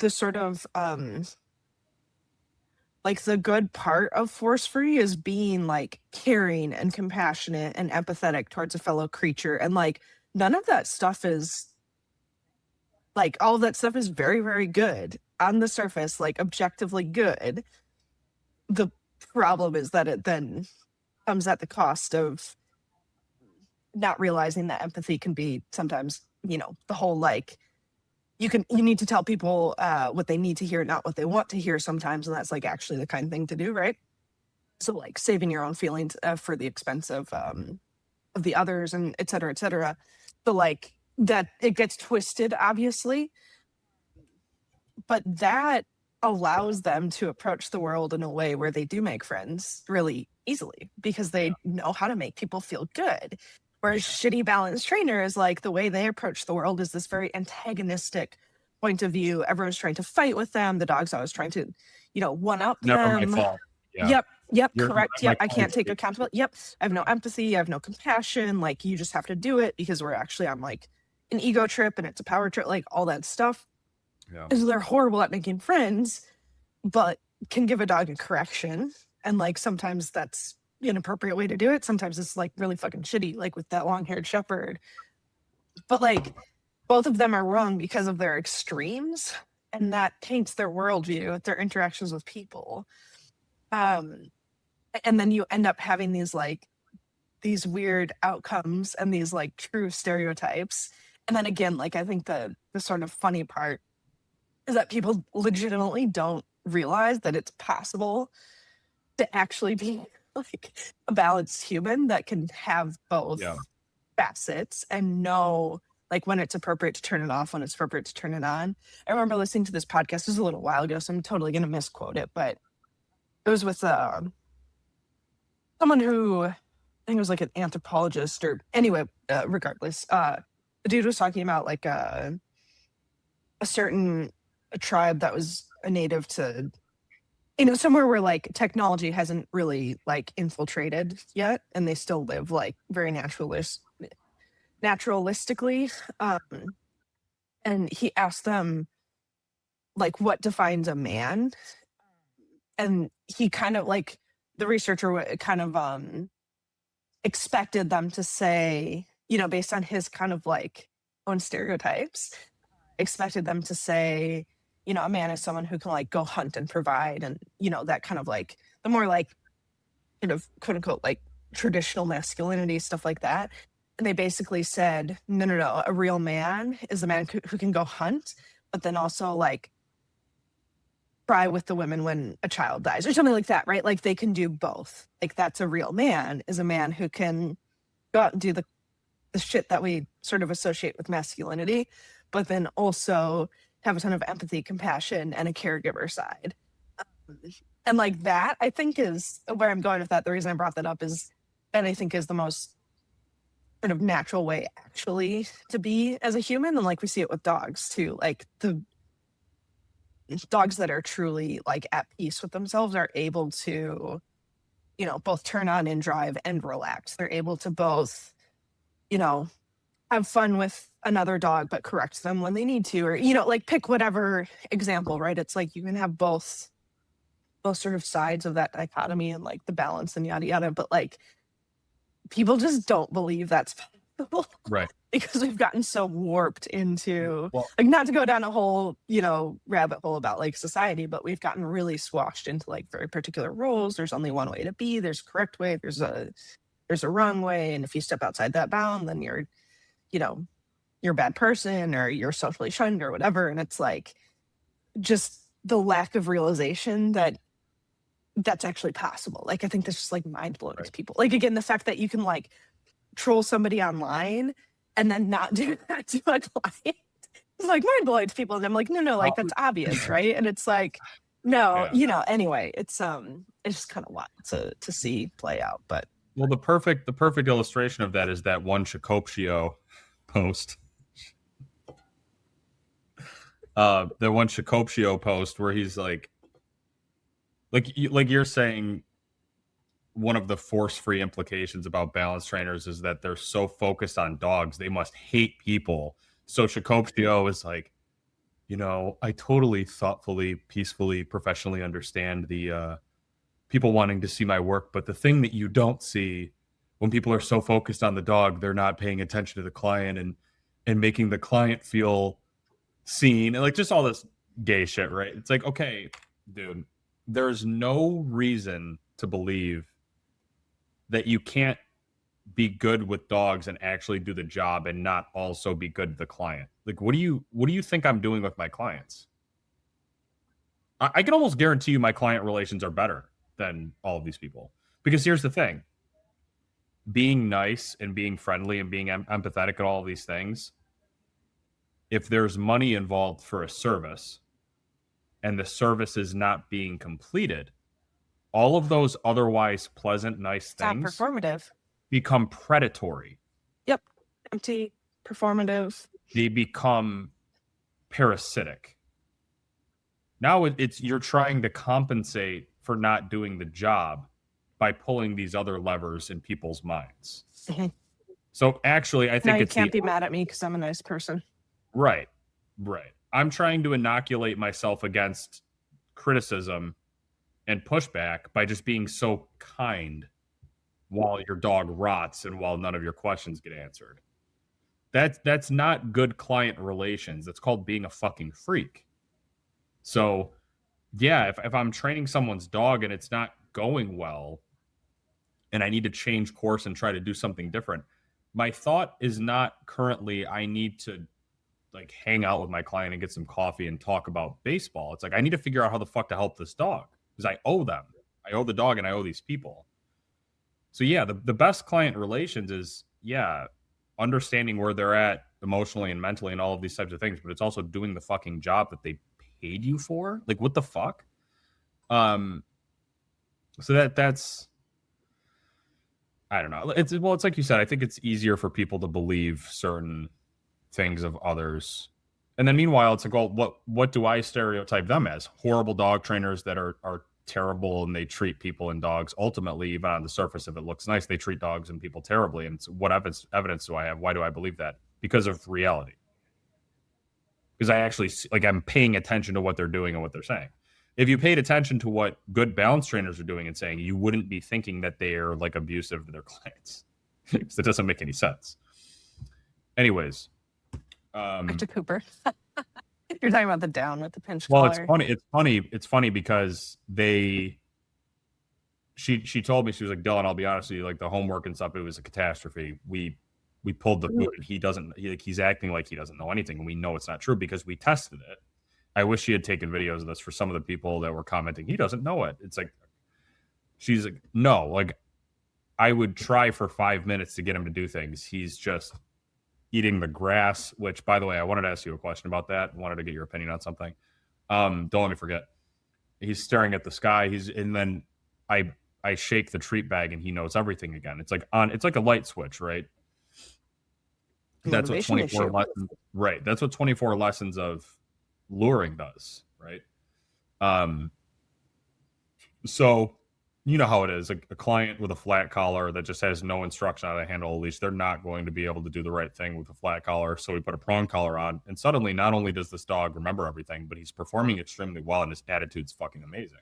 sort of like the good part of force free is being like caring and compassionate and empathetic towards a fellow creature, and like none of that stuff is like, all of that stuff is very, very good on the surface, like objectively good. The problem is that it then comes at the cost of not realizing that empathy can be sometimes, the whole like, you need to tell people what they need to hear, not what they want to hear sometimes. And that's like actually the kind thing to do, right? So like saving your own feelings for the expense of the others, and et cetera, et cetera. So like, that it gets twisted, obviously, but that allows them to approach the world in a way where they do make friends really easily, because they know how to make people feel good. Whereas shitty balance trainer is like, the way they approach the world is this very antagonistic point of view. Everyone's trying to fight with them. The dog's always trying to, one up Never them. my fault. Yeah. Yep, correct. Yep, I can't take accountability. Yep, I have no empathy. I have no compassion. Like, you just have to do it because we're actually on like an ego trip and it's a power trip, like all that stuff. So they're horrible at making friends, but can give a dog a correction. And like, sometimes that's the inappropriate way to do it. Sometimes it's like really fucking shitty, like with that long-haired shepherd. But like, both of them are wrong because of their extremes, and that taints their worldview, their interactions with people. And then you end up having these weird outcomes and these like true stereotypes. And then again, like, I think the sort of funny part is that people legitimately don't realize that it's possible to actually be like a balanced human that can have both facets and know like when it's appropriate to turn it off, when it's appropriate to turn it on. I remember listening to this podcast, this was a little while ago, so I'm totally going to misquote it, but it was with someone who, I think it was like an anthropologist, or anyway, regardless, the dude was talking about like a certain tribe that was a native to, somewhere where like technology hasn't really like infiltrated yet, and they still live like very naturalistically. And he asked them like, what defines a man? and he kind of like the researcher kind of expected them to say, you know, based on his kind of like own stereotypes, expected them to say, you know, a man is someone who can like go hunt and provide, and you know, that kind of like the more like kind of quote unquote like traditional masculinity, stuff like that. And they basically said, no, no, no, a real man is a man who can go hunt, but then also like cry with the women when a child dies or something like that, right? Like they can do both. Like that's a real man, is a man who can go out and do the shit that we sort of associate with masculinity, but then also have a ton of empathy, compassion, and a caregiver side. And like that, I think is where I'm going with that. The reason I brought that up is that I think is the most sort of natural way actually to be as a human. And like we see it with dogs too. Like the dogs that are truly like at peace with themselves are able to, you know, both turn on and drive and relax. They're able to both, you know, have fun with another dog but correct them when they need to, or you know, like pick whatever example, right? It's like you can have both sort of sides of that dichotomy and like the balance and yada yada, but like people just don't believe that's possible. Right. Because we've gotten so warped into Well, like, not to go down a whole, you know, rabbit hole about like society, but we've gotten really squashed into like very particular roles. There's only one way to be, there's a correct way, there's a wrong way, and if you step outside that bound, then you're, you know, you're a bad person or you're socially shunned or whatever. And it's like just the lack of realization that that's actually possible. Like I think that's just like mind blowing to people. Like again, the fact that you can like troll somebody online and then not do that to a client is like mind blowing to people. And I'm like, no, like that's obvious, right? And it's like, no, yeah. you know, anyway, it's just kind of wild to see play out. But Well, the perfect illustration of that is that one Shakopshio post. The one Shakopshio post where he's like you're saying, one of the force-free implications about balance trainers is that they're so focused on dogs, they must hate people. So Shakopshio is like, you know, I totally thoughtfully, peacefully, professionally understand the people wanting to see my work, but the thing that you don't see when people are so focused on the dog, they're not paying attention to the client and making the client feel seen, and like just all this gay shit, right? It's like, okay, dude, there's no reason to believe that you can't be good with dogs and actually do the job and not also be good to the client. Like, what do you think I'm doing with my clients? I can almost guarantee you my client relations are better than all of these people. Because here's the thing. Being nice and being friendly and being empathetic and all of these things, if there's money involved for a service and the service is not being completed, all of those otherwise pleasant, nice it's not things performative. become predatory. Yep. Empty, performative. They become parasitic. Now it's you're trying to compensate for not doing the job by pulling these other levers in people's minds. Mm-hmm. So actually, I think now you it's can't be mad at me because I'm a nice person. Right. I'm trying to inoculate myself against criticism and pushback by just being so kind while your dog rots and while none of your questions get answered. That's not good client relations. That's called being a fucking freak. So, yeah, if I'm training someone's dog and it's not going well and I need to change course and try to do something different, my thought is not currently I need to like hang out with my client and get some coffee and talk about baseball. It's like I need to figure out how the fuck to help this dog because I owe them. I owe the dog and I owe these people. So yeah, the best client relations is understanding where they're at emotionally and mentally and all of these types of things, but it's also doing the fucking job that they paid you for. Like what the fuck? So that's I don't know. It's like you said, I think it's easier for people to believe certain things of others. And then meanwhile, it's like, well, what do I stereotype them as? Horrible dog trainers that are terrible and they treat people and dogs. Ultimately, even on the surface, if it looks nice, they treat dogs and people terribly. And what evidence do I have? Why do I believe that? Because of reality. Because I actually like I'm paying attention to what they're doing and what they're saying. if you paid attention to what good balance trainers are doing and saying, you wouldn't be thinking that they are like abusive to their clients. Because it doesn't make any sense. Anyways, Dr. Cooper. You're talking about the down with the pinch well, collar. it's funny because she told me, she was like, Dylan, I'll be honest with you, like the homework and stuff, it was a catastrophe. We pulled the food, and he's acting like he doesn't know anything, and we know it's not true because we tested it. I wish she had taken videos of this for some of the people that were commenting, he doesn't know it. It's like, she's like, no, like I would try for 5 minutes to get him to do things. He's just eating the grass, which, by the way, I wanted to ask you a question about that. I wanted to get your opinion on something. Don't let me forget. He's staring at the sky. And then I shake the treat bag and he knows everything again. It's like a light switch, right? That's what 24 lessons, right? That's what 24 lessons of luring does, right? So you know how it is. A client with a flat collar that just has no instruction on how to handle a leash, they're not going to be able to do the right thing with a flat collar. So we put a prong collar on, and suddenly not only does this dog remember everything, but he's performing extremely well, and his attitude's fucking amazing.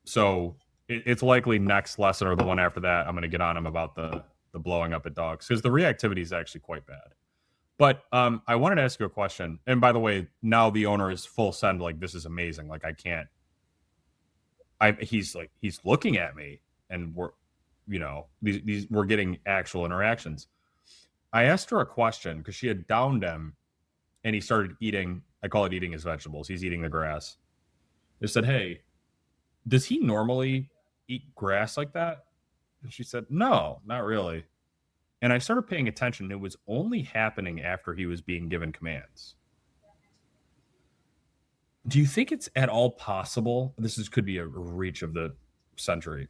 So it's likely next lesson or the one after that, I'm going to get on him about the blowing up at dogs, because the reactivity is actually quite bad. But I wanted to ask you a question. And by the way, now the owner is full send, like, this is amazing. Like, I can't. He's looking at me, and we're, we're getting actual interactions. I asked her a question because she had downed him, and he started eating. I call it eating his vegetables. He's eating the grass. I said, hey, does he normally eat grass like that? And she said, no, not really. And I started paying attention. It was only happening after he was being given commands. Do you think it's at all possible, could be a reach of the century,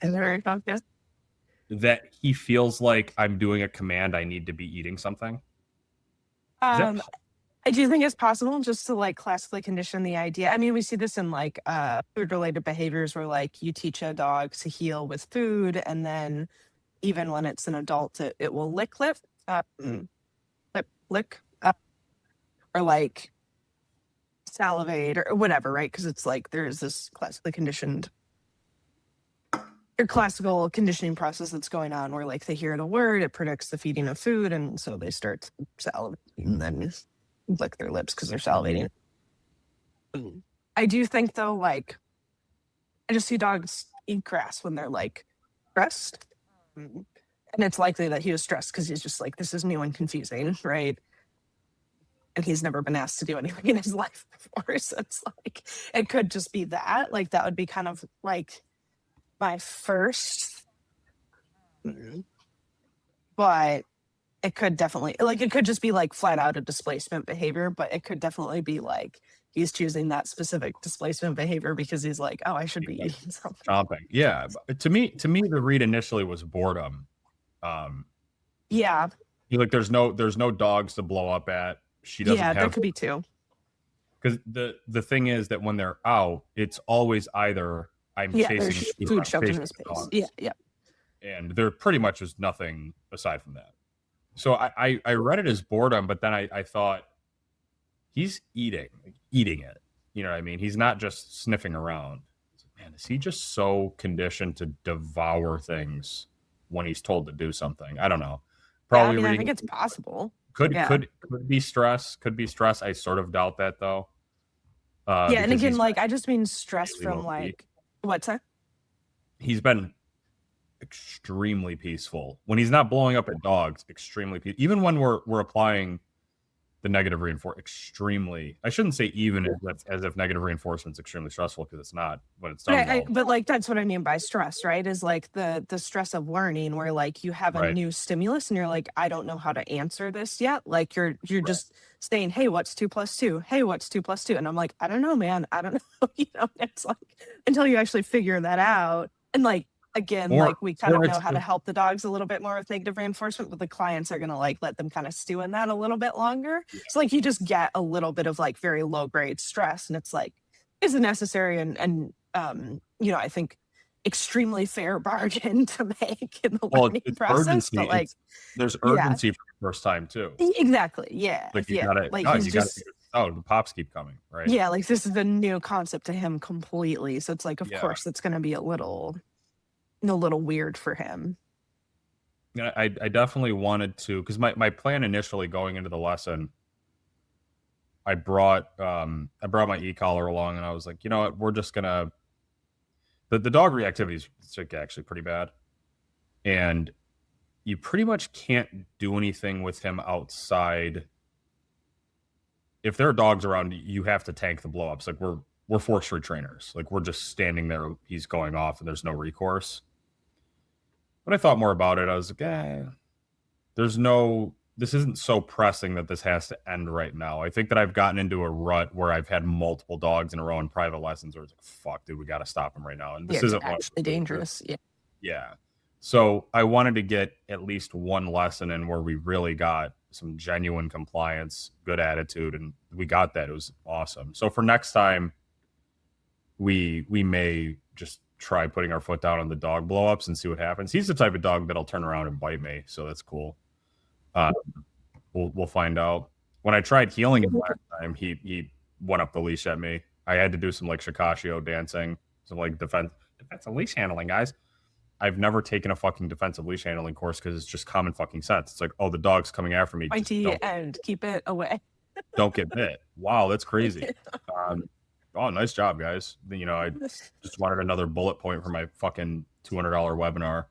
that he feels like I'm doing a command, I need to be eating something? I do think it's possible, just to like classically condition the idea. I mean, we see this in like food related behaviors where like you teach a dog to heal with food, and then even when it's an adult, it will lick, or like salivate or whatever, right? Because it's like there's this classical conditioning process that's going on where like they hear the word, it predicts the feeding of food, and so they start salivating and then lick their lips because they're salivating. I do think though, like I just see dogs eat grass when they're like stressed, and it's likely that he was stressed because he's just like, this is new and confusing, right? And he's never been asked to do anything in his life before. So it's like, it could just be that. Like, that would be kind of like my first. But it could definitely, like, it could just be like flat out a displacement behavior, but it could definitely be like he's choosing that specific displacement behavior because he's like, oh, I should be eating something. Chomping. Yeah. To me, the read initially was boredom. Yeah. Like, there's no dogs to blow up at. She doesn't have. That could be too. Because the thing is that when they're out, it's always either I'm chasing food shoved in his face. Yeah. And there pretty much is nothing aside from that. So I read it as boredom, but then I thought he's eating it. You know what I mean? He's not just sniffing around. Man, is he just so conditioned to devour things when he's told to do something? I don't know. Probably I think it's possible. Could be stress. Could be stress. I sort of doubt that though. And again, like I just mean stress from like what's that? He's been extremely peaceful when he's not blowing up at dogs. Extremely peaceful. Even when we're applying the negative reinforcement, extremely. I shouldn't say even as if negative reinforcement's extremely stressful, because it's not when it's done. But like that's what I mean by stress, right? Is like the stress of learning, where like you have a new stimulus and you're like, I don't know how to answer this yet. Like you're just saying, hey, what's 2 + 2? Hey, what's 2 + 2? And I'm like, I don't know, man. I don't know. It's like until you actually figure that out. And like again, like we kind of know how to help the dogs a little bit more with negative reinforcement, but the clients are gonna like let them kind of stew in that a little bit longer. So like you just get a little bit of like very low grade stress, and it's like is a necessary and I think extremely fair bargain to make in the learning process. Urgency. But like there's urgency for the first time too. Exactly. Yeah. Like you gotta Oh, the pops keep coming, right? Yeah, like this is a new concept to him completely. So it's like, of Yeah. course, it's going to be a little weird for him. Yeah, I definitely wanted to, because my plan initially going into the lesson, I brought my e-collar along, and I was like, you know what, we're just gonna the dog reactivity is actually pretty bad, and you pretty much can't do anything with him outside. If there are dogs around, you have to tank the blowups. Like we're force-free trainers. Like we're just standing there, he's going off, and there's no recourse. When I thought more about it, I was like, there's no this isn't so pressing that this has to end right now. I think that I've gotten into a rut where I've had multiple dogs in a row in private lessons where it's like, fuck, dude, we got to stop him right now. And Yeah, this it's isn't one of actually those. dangerous. Yeah. Yeah. So I wanted to get at least one lesson in where we really got some genuine compliance, good attitude, and we got that. It was awesome. So for next time, we may just try putting our foot down on the dog blowups and see what happens. He's the type of dog that'll turn around and bite me, so that's cool. Uh, we'll find out. When I tried healing him last time, he went up the leash at me. I had to do some like Shikashio dancing, some like defensive leash handling, guys. I've never taken a fucking defensive leash handling course because it's just common fucking sense. It's like, oh, the dog's coming after me. Just Pointy and keep it away. don't get bit. Wow, that's crazy. Um, oh, nice job, guys. I just wanted another bullet point for my fucking $200 webinar.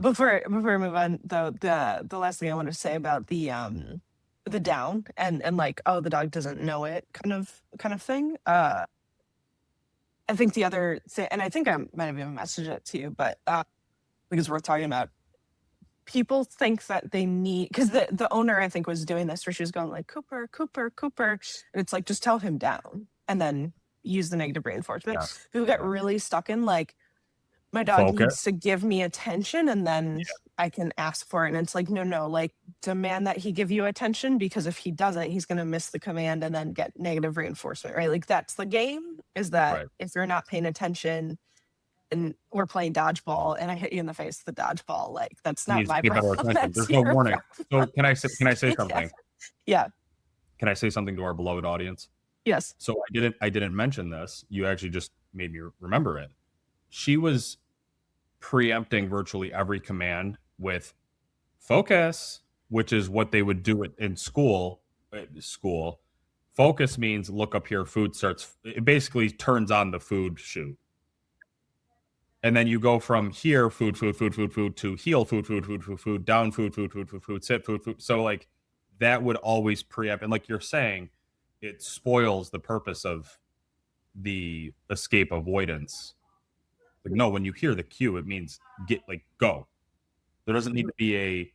Before we move on, though, the last thing I want to say about the down and like, oh, the dog doesn't know it kind of thing. I think the other thing, and I think I might have even messaged it to you, but because we're talking about, people think that they need, because the owner, I think, was doing this where she was going like, Cooper, Cooper, Cooper, and it's like, just tell him down and then use the negative reinforcement. Yeah. People get really stuck in like, my dog Focus. needs to give me attention and then I can ask for it. And it's like, no, like demand that he give you attention, because if he doesn't, he's going to miss the command and then get negative reinforcement, right? Like that's the game, is that Right. if you're not paying attention and we're playing dodgeball and I hit you in the face with the dodgeball, like that's not my problem. There's no warning. So can I say something? Yeah. Can I say something to our beloved audience? Yes. So I didn't mention this. You actually just made me remember it. She was preempting virtually every command with focus, which is what they would do in school. Focus means look up here, food starts. It basically turns on the food shoot. And then you go from here, food, to heal, food, down, food, sit, food. So like that would always preempt. And like you're saying, it spoils the purpose of the escape avoidance. Like, no, when you hear the cue, it means go. There doesn't need to be a,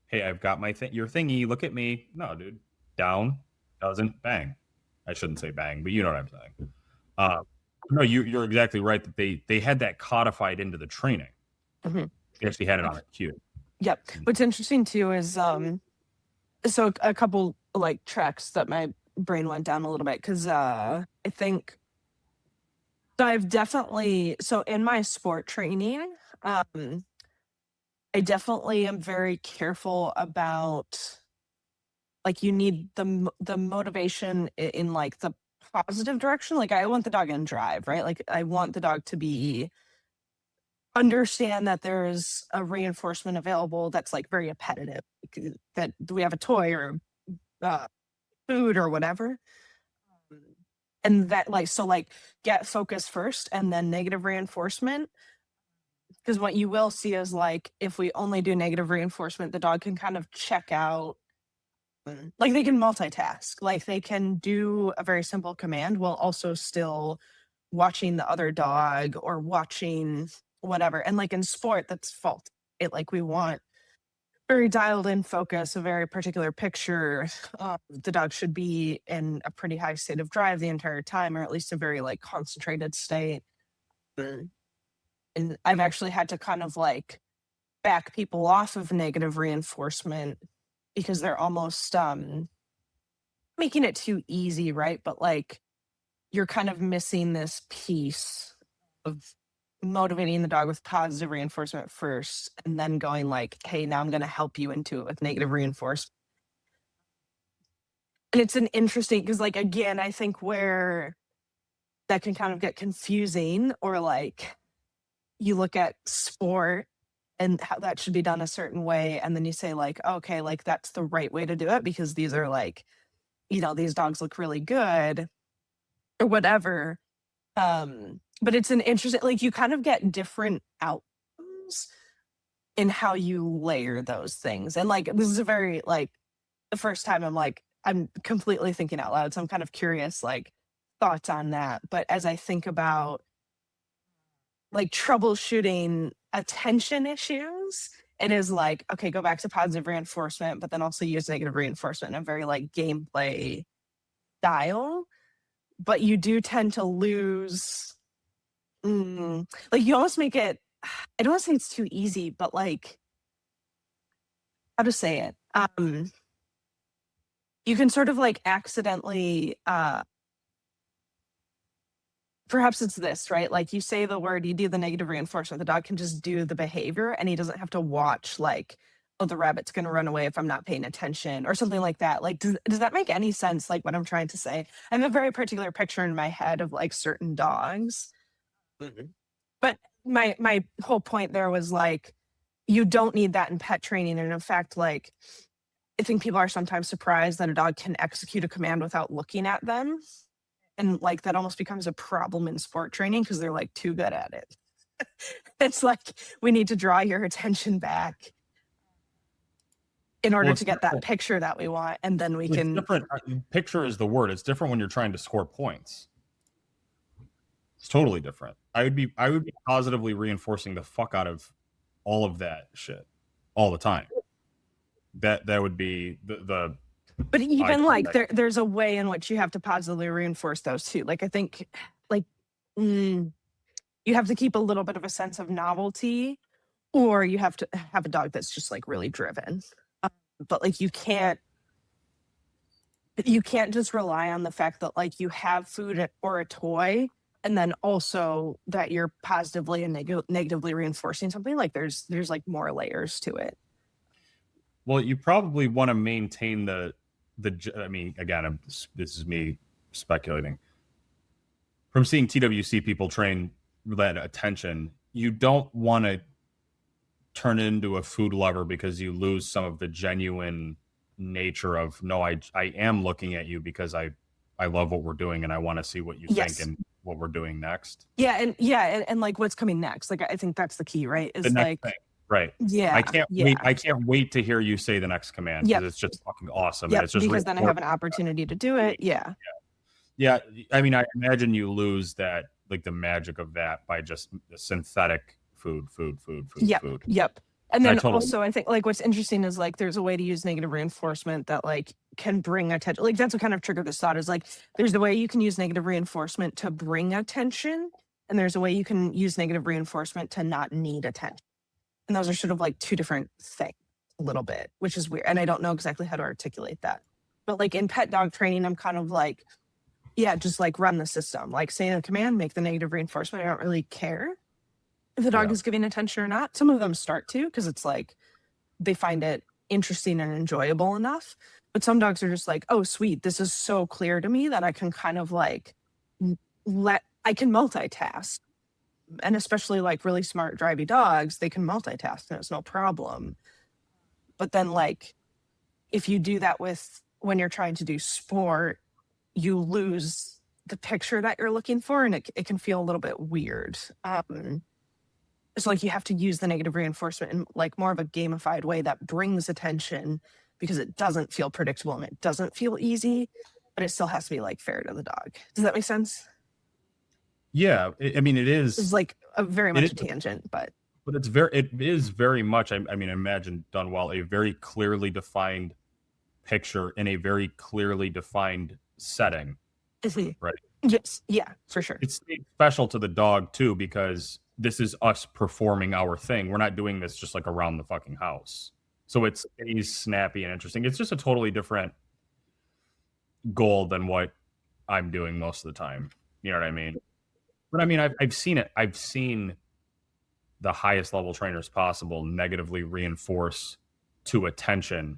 hey, I've got my your thingy. Look at me. No, dude, down doesn't bang. I shouldn't say bang, but you know what I'm saying. No, you're exactly right that they had that codified into the training. Mm-hmm. They actually had it on a cue. Yep. What's interesting too is so a couple like tracks that my brain went down a little bit, because I think, so I've definitely, so in my sport training, I definitely am very careful about, like, you need the motivation in like the positive direction. Like I want the dog in drive, right? Like I want the dog to be understand that there's a reinforcement available that's like very appetitive, that we have a toy or food or whatever. And that like, so like get focus first and then negative reinforcement. Because what you will see is like, if we only do negative reinforcement, the dog can kind of check out. Like they can multitask, like they can do a very simple command while also still watching the other dog or watching whatever. And like in sport, that's fault. It like we want very dialed in focus, a very particular picture. The dog should be in a pretty high state of drive the entire time, or at least a very like concentrated state. And I've actually had to kind of like back people off of negative reinforcement because they're almost making it too easy, right? But like you're kind of missing this piece of motivating the dog with positive reinforcement first and then going like, hey, now I'm going to help you into it with negative reinforcement. And it's an interesting, because like again, I think where that can kind of get confusing, or like you look at sport and how that should be done a certain way, and then you say like, okay, like that's the right way to do it because these are like, these dogs look really good or whatever. But it's an interesting, like you kind of get different outcomes in how you layer those things. And like this is a very like the first time I'm completely thinking out loud. So I'm kind of curious, like thoughts on that. But as I think about like troubleshooting attention issues, it is like, okay, go back to positive reinforcement, but then also use negative reinforcement in a very like gameplay style. But you do tend to lose, like you almost make it, I don't want to say it's too easy, but like, how to say it? You can sort of like accidentally, perhaps it's this, right? Like you say the word, you do the negative reinforcement, the dog can just do the behavior and he doesn't have to watch like, oh, the rabbit's going to run away if I'm not paying attention or something like that. Like, does that make any sense? Like what I'm trying to say? I have a very particular picture in my head of like certain dogs. But my whole point there was like, you don't need that in pet training. And in fact, like, I think people are sometimes surprised that a dog can execute a command without looking at them. And like that almost becomes a problem in sport training because they're like too good at it. It's like we need to draw your attention back in order to get that picture that we want, and then we can. Different picture is the word. It's different when you're trying to score points. It's totally different. I would be positively reinforcing the fuck out of all of that shit all the time. That would be the But even like there's a way in which you have to positively reinforce those too. Like I think like you have to keep a little bit of a sense of novelty, or you have to have a dog that's just like really driven. But like you can't just rely on the fact that like you have food or a toy and then also that you're positively and negatively reinforcing something. Like there's like more layers to it. Well, you probably want to maintain the I mean, again, this is me speculating. From seeing TWC people train that attention, you don't want to turn it into a food lover because you lose some of the genuine nature of, no, I am looking at you because I love what we're doing and I want to see what you think and what we're doing next. Yeah, and like what's coming next. Like I think that's the key, right? Is like thing. Right. Yeah. I can't wait to hear you say the next command because it's just fucking awesome. Yeah. It's just because then I have an opportunity to do it. Yeah. Yeah. I mean, I imagine you lose that, like the magic of that by just synthetic food. Yep. And then also I think like what's interesting is like there's a way to use negative reinforcement that like can bring attention. Like that's what kind of triggered this thought is like there's the way you can use negative reinforcement to bring attention, and there's a way you can use negative reinforcement to not need attention. And those are sort of like two different things a little bit, which is weird. And I don't know exactly how to articulate that. But like in pet dog training, I'm kind of like, yeah, just like run the system. Like say a command, make the negative reinforcement. I don't really care if the dog is giving attention or not. Some of them start to because it's like they find it interesting and enjoyable enough. But some dogs are just like, oh, sweet. This is so clear to me that I can kind of like I can multitask. And especially like really smart drivey dogs, they can multitask and it's no problem. But then like if you do that when you're trying to do sport, you lose the picture that you're looking for, and it can feel a little bit weird. It's like you have to use the negative reinforcement in like more of a gamified way that brings attention because it doesn't feel predictable and it doesn't feel easy, but it still has to be like fair to the dog. Does that make sense? Yeah, I mean, it is. It's like a very much a tangent, but it is very much. I mean, imagine done well, a very clearly defined picture in a very clearly defined setting, right? Yes, yeah, for sure. It's special to the dog too because this is us performing our thing. We're not doing this just like around the fucking house. So it's snappy and interesting. It's just a totally different goal than what I'm doing most of the time. You know what I mean? But I mean, I've seen it. I've seen the highest level trainers possible negatively reinforce to attention,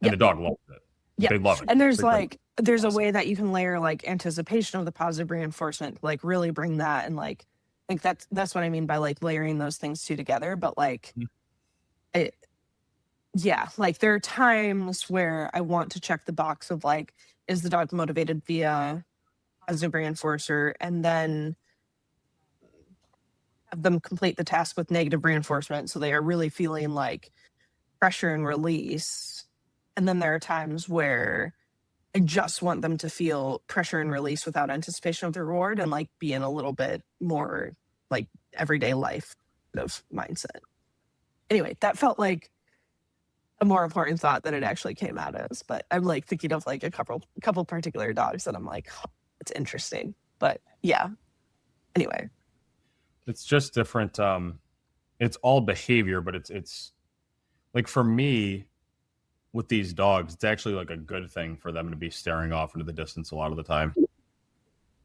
and the dog loves it. Yeah, they love it. And there's like there's a way that you can layer like anticipation of the positive reinforcement, like really bring that, and like I think that's what I mean by like layering those things two together. But like Mm. it, yeah, like there are times where I want to check the box of like, is the dog motivated via positive reinforcer, and then have them complete the task with negative reinforcement, so they are really feeling like pressure and release. And then there are times where I just want them to feel pressure and release without anticipation of the reward, and like be in a little bit more like everyday life of mindset. Anyway, that felt like a more important thought than it actually came out as. But I'm like thinking of like a couple particular dogs that I'm like, oh, it's interesting. But yeah. Anyway. It's just different. It's all behavior, but it's like for me with these dogs, it's actually like a good thing for them to be staring off into the distance a lot of the time.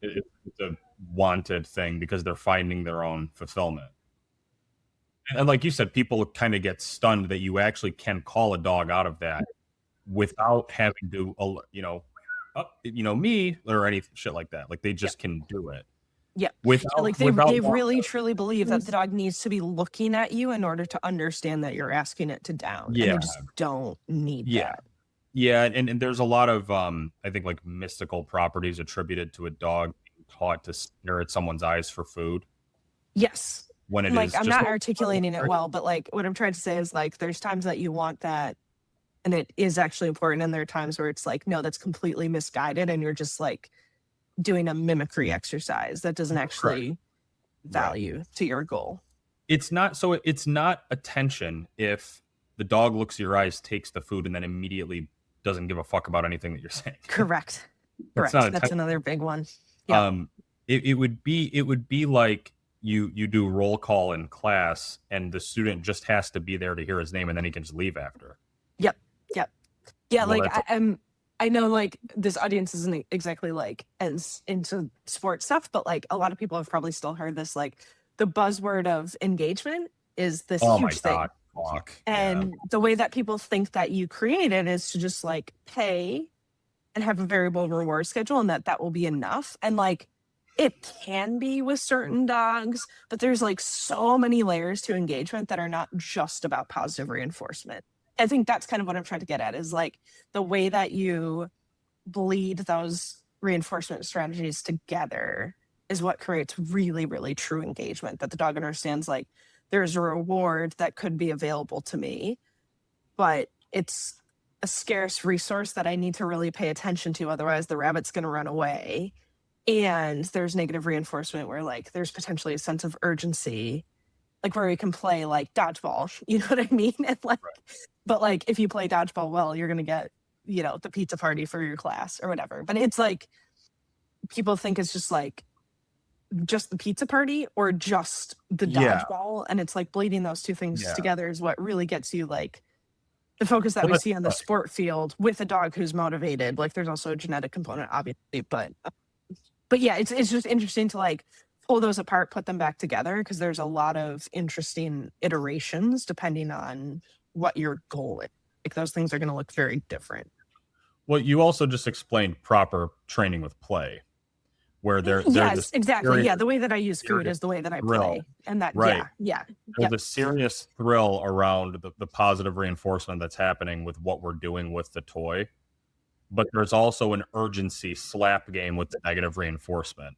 It's a wanted thing because they're finding their own fulfillment. And like you said, people kind of get stunned that you actually can call a dog out of that without having to, me or any shit like that. Like they Yep. just can do it Yep. Yeah, without like they wanting really to. truly believe that the dog needs to be looking at you in order to understand that you're asking it to down, and they Yeah, just don't need yeah, that. yeah. And there's a lot of I think like mystical properties attributed to a dog being taught to stare at someone's eyes for food Yes. when And it like is I'm just not articulating it well, but like what I'm trying to say is like there's times that you want that and it is actually important, and there are times where it's like, no, that's completely misguided, and you're just like doing a mimicry exercise that doesn't correct. actually Right. value to your goal. It's not attention if the dog looks at your eyes, takes the food, and then immediately doesn't give a fuck about anything that you're saying. Correct. That's not Correct. That's attention. another big one. Yep. Um, it would be like you do roll call in class, and the student just has to be there to hear his name, and then he can just leave after. Yep. Yep. Yeah, Well, like that's I know like this audience isn't exactly like as into sports stuff, but like a lot of people have probably still heard this, like the buzzword of engagement is this oh my huge god, thing. fuck yeah, And the way that people think that you create it is to just like pay and have a variable reward schedule, and that will be enough. And like it can be with certain dogs, but there's like so many layers to engagement that are not just about positive reinforcement. I think that's kind of what I'm trying to get at, is like the way that you bleed those reinforcement strategies together is what creates really, really true engagement, that the dog understands like there's a reward that could be available to me, but it's a scarce resource that I need to really pay attention to. Otherwise, the rabbit's going to run away. And there's negative reinforcement where like there's potentially a sense of urgency, like where we can play like dodgeball, you know what I mean? And like, but like if you play dodgeball well, you're going to get, the pizza party for your class or whatever. But it's like people think it's just like just the pizza party or just the yeah, dodgeball. And it's like bleeding those two things yeah. together is what really gets you like the focus that Well, we that's see on the right. sport field with a dog who's motivated. Like there's also a genetic component, obviously, but yeah, it's just interesting to like pull those apart, put them back together, because there's a lot of interesting iterations depending on what your goal is. Like those things are going to look very different. Well, you also just explained proper training with play, where there's Yes, this exactly. serious, Yeah, the way that I use food serious is the way that I thrill, play, and that right? yeah, There's yep, a serious thrill around the positive reinforcement that's happening with what we're doing with the toy, but there's also an urgency slap game with the negative reinforcement,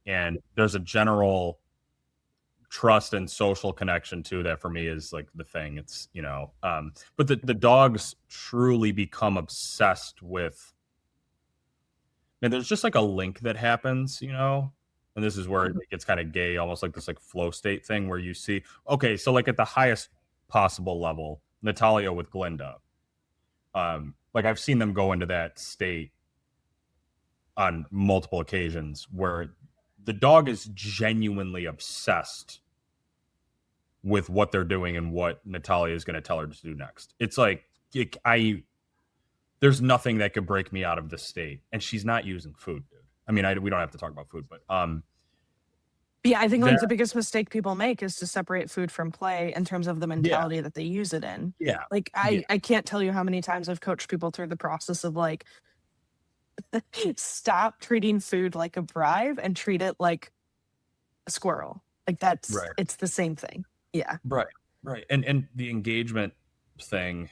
and there's a general trust and social connection too that for me is like the thing. It's but the dogs truly become obsessed with. And there's just like a link that happens, and this is where it gets kind of gay, almost like this like flow state thing where you see, okay, so like at the highest possible level, Natalia with Glinda, like I've seen them go into that state on multiple occasions where the dog is genuinely obsessed with what they're doing and what Natalia is going to tell her to do next. It's like there's nothing that could break me out of this state, and she's not using food, dude. I mean, we don't have to talk about food, but yeah. I think that like the biggest mistake people make is to separate food from play in terms of the yeah, mentality that they use it in. yeah, Like yeah, I can't tell you how many times I've coached people through the process of like Stop treating food like a bribe and treat it like a squirrel. Like Right. it's the same thing. Yeah. Right. Right. And the engagement thing.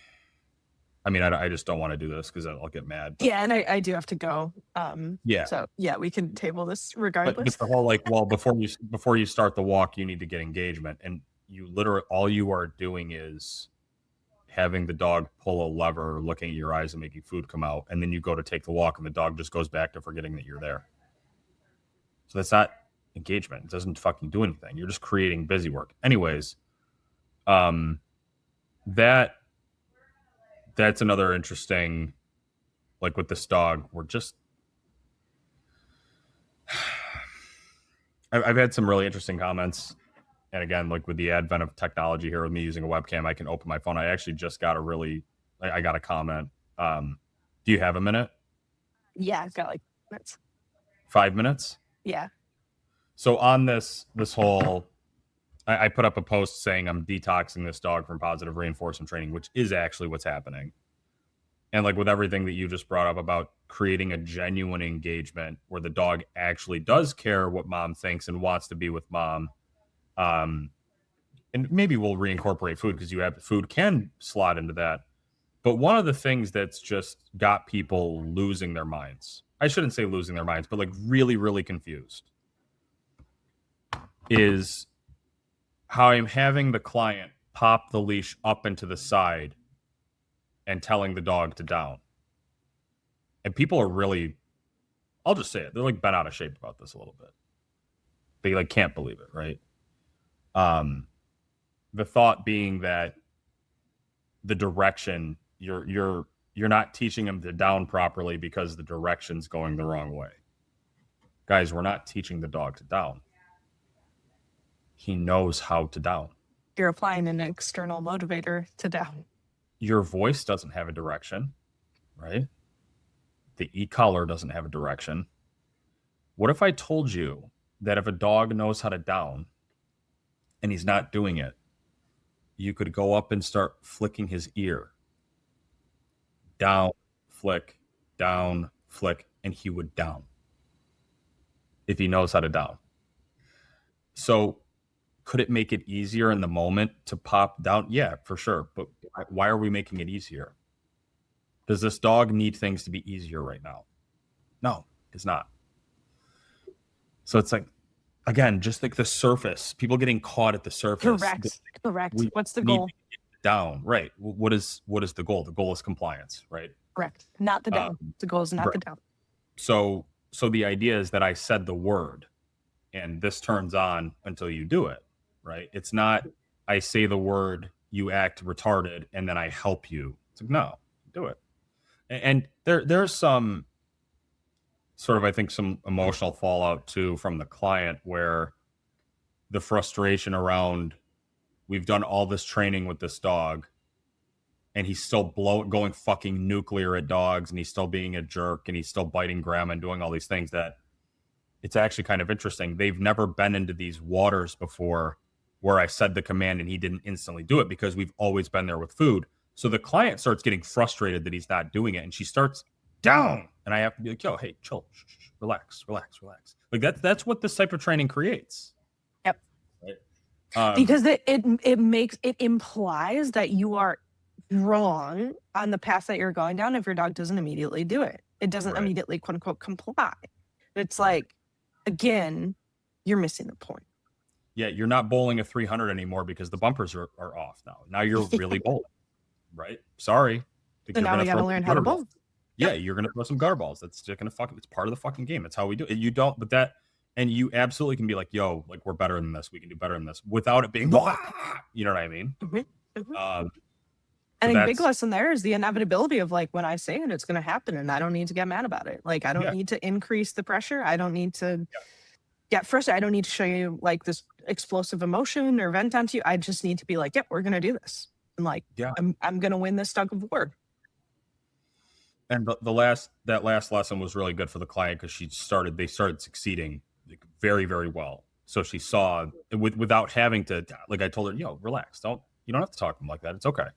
I mean, I just don't want to do this because I'll get mad. But Yeah, and I do have to go. yeah, So yeah, we can table this but regardless. the whole like, well, before you start the walk, you need to get engagement, and you literally all you are doing is having the dog pull a lever, looking at your eyes, and making food come out, and then you go to take the walk, and the dog just goes back to forgetting that you're there. So that's not engagement. It doesn't fucking do anything. You're just creating busy work. Anyways, um, that that's another interesting, like with this dog, we're just I've had some really interesting comments. And again, like with the advent of technology here, with me using a webcam, I can open my phone. I actually just got I got a comment. Do you have a minute? Yeah, I've got like that's 5 minutes? yeah. So on this whole, I put up a post saying I'm detoxing this dog from positive reinforcement training, which is actually what's happening. And like with everything that you just brought up about creating a genuine engagement where the dog actually does care what mom thinks and wants to be with mom. Um, and maybe we'll reincorporate food because you have food can slot into that. But one of the things that's just got people losing their minds, I shouldn't say losing their minds, but like really, really confused, is how I'm having the client pop the leash up into the side and telling the dog to down. And people are really, I'll just say it, they're like bent out of shape about this a little bit. They like can't believe it, right? The thought being that the direction you're not teaching them to down properly because the direction's going the wrong way. Guys, we're not teaching the dog to down. He knows how to down. You're applying an external motivator to down. Your voice doesn't have a direction, right? The e-collar doesn't have a direction. What if I told you that if a dog knows how to down and he's not doing it, you could go up and start flicking his ear? Down, flick, and he would down if he knows how to down. So could it make it easier in the moment to pop down? Yeah, for sure. But why are we making it easier? Does this dog need things to be easier right now? No, it's not. So it's like, again, just like the surface, people getting caught at the surface. Correct. We What's the need goal? to get down, right? What is the goal? The goal is compliance, right? Correct. Not the down. The goal is not the right. down. So the idea is that I said the word and this turns on until you do it, right? It's not I say the word, you act retarded, and then I help you. It's like, no, do it. And there's some sort of, I think, some emotional fallout too from the client where the frustration around we've done all this training with this dog and he's still going fucking nuclear at dogs and he's still being a jerk and he's still biting grandma and doing all these things that it's actually kind of interesting. They've never been into these waters before where I said the command and he didn't instantly do it because we've always been there with food. So the client starts getting frustrated that he's not doing it and she starts down. And I have to be like, yo, hey, chill, relax. Like that's what this type of training creates. Yep. Right? Because it implies that you are wrong on the path that you're going down if your dog doesn't immediately do it. It doesn't immediately quote unquote comply. It's like, again, you're missing the point. Yeah, you're not bowling a 300 anymore because the bumpers are off now. Now you're really bowling, right? Sorry. So now we got to learn how to bowl. Yeah, you're gonna throw some gutter balls. That's just gonna it's part of the fucking game. That's how we do it. You don't, but that, and you absolutely can be like, yo, like we're better than this. We can do better than this without it being, you know what I mean? And a big lesson there is the inevitability of like when I say it, it's going to happen, and I don't need to get mad about it. Like I don't need to increase the pressure. I don't need to get frustrated. I don't need to show you like this explosive emotion or vent onto you. I just need to be like, yep, we're going to do this, and like I'm going to win this tug of war. And the last lesson was really good for the client because they started succeeding like, very, very well. So she saw without having to, like I told her, yo, relax. You don't have to talk to them like that. It's okay.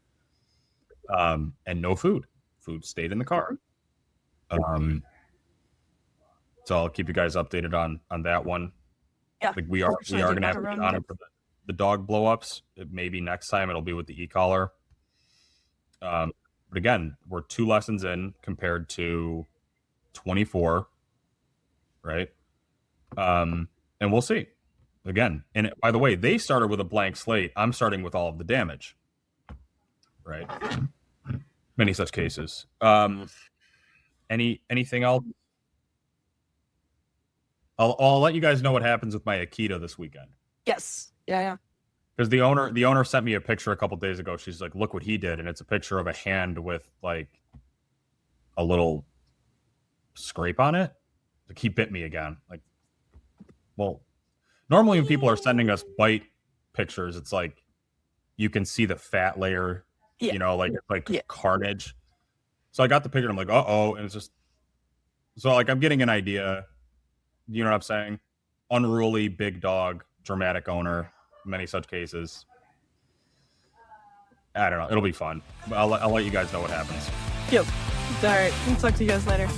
And no food stayed in the car. So I'll keep you guys updated on that one. Yeah. Like we are Unfortunately, I going do to have have to a get run. on it for the dog blow-ups. Maybe next time it'll be with the e-collar. But again, we're 2 lessons in compared to 24, right? And we'll see. Again, and by the way, they started with a blank slate. I'm starting with all of the damage, right? Many such cases. Anything else? I'll let you guys know what happens with my Akita this weekend. Yes. Yeah. Because the owner sent me a picture a couple days ago. She's like, "Look what he did," and it's a picture of a hand with like a little scrape on it. Like he bit me again. Like, well, normally when people are sending us bite pictures, it's like you can see the fat layer, Yeah. like Yeah. carnage. So I got the picture and I'm like, uh-oh, and it's just so like I'm getting an idea. You know what I'm saying? Unruly, big dog, dramatic owner, many such cases. I don't know. It'll be fun. I'll let you guys know what happens. Yep. All right. We'll talk to you guys later.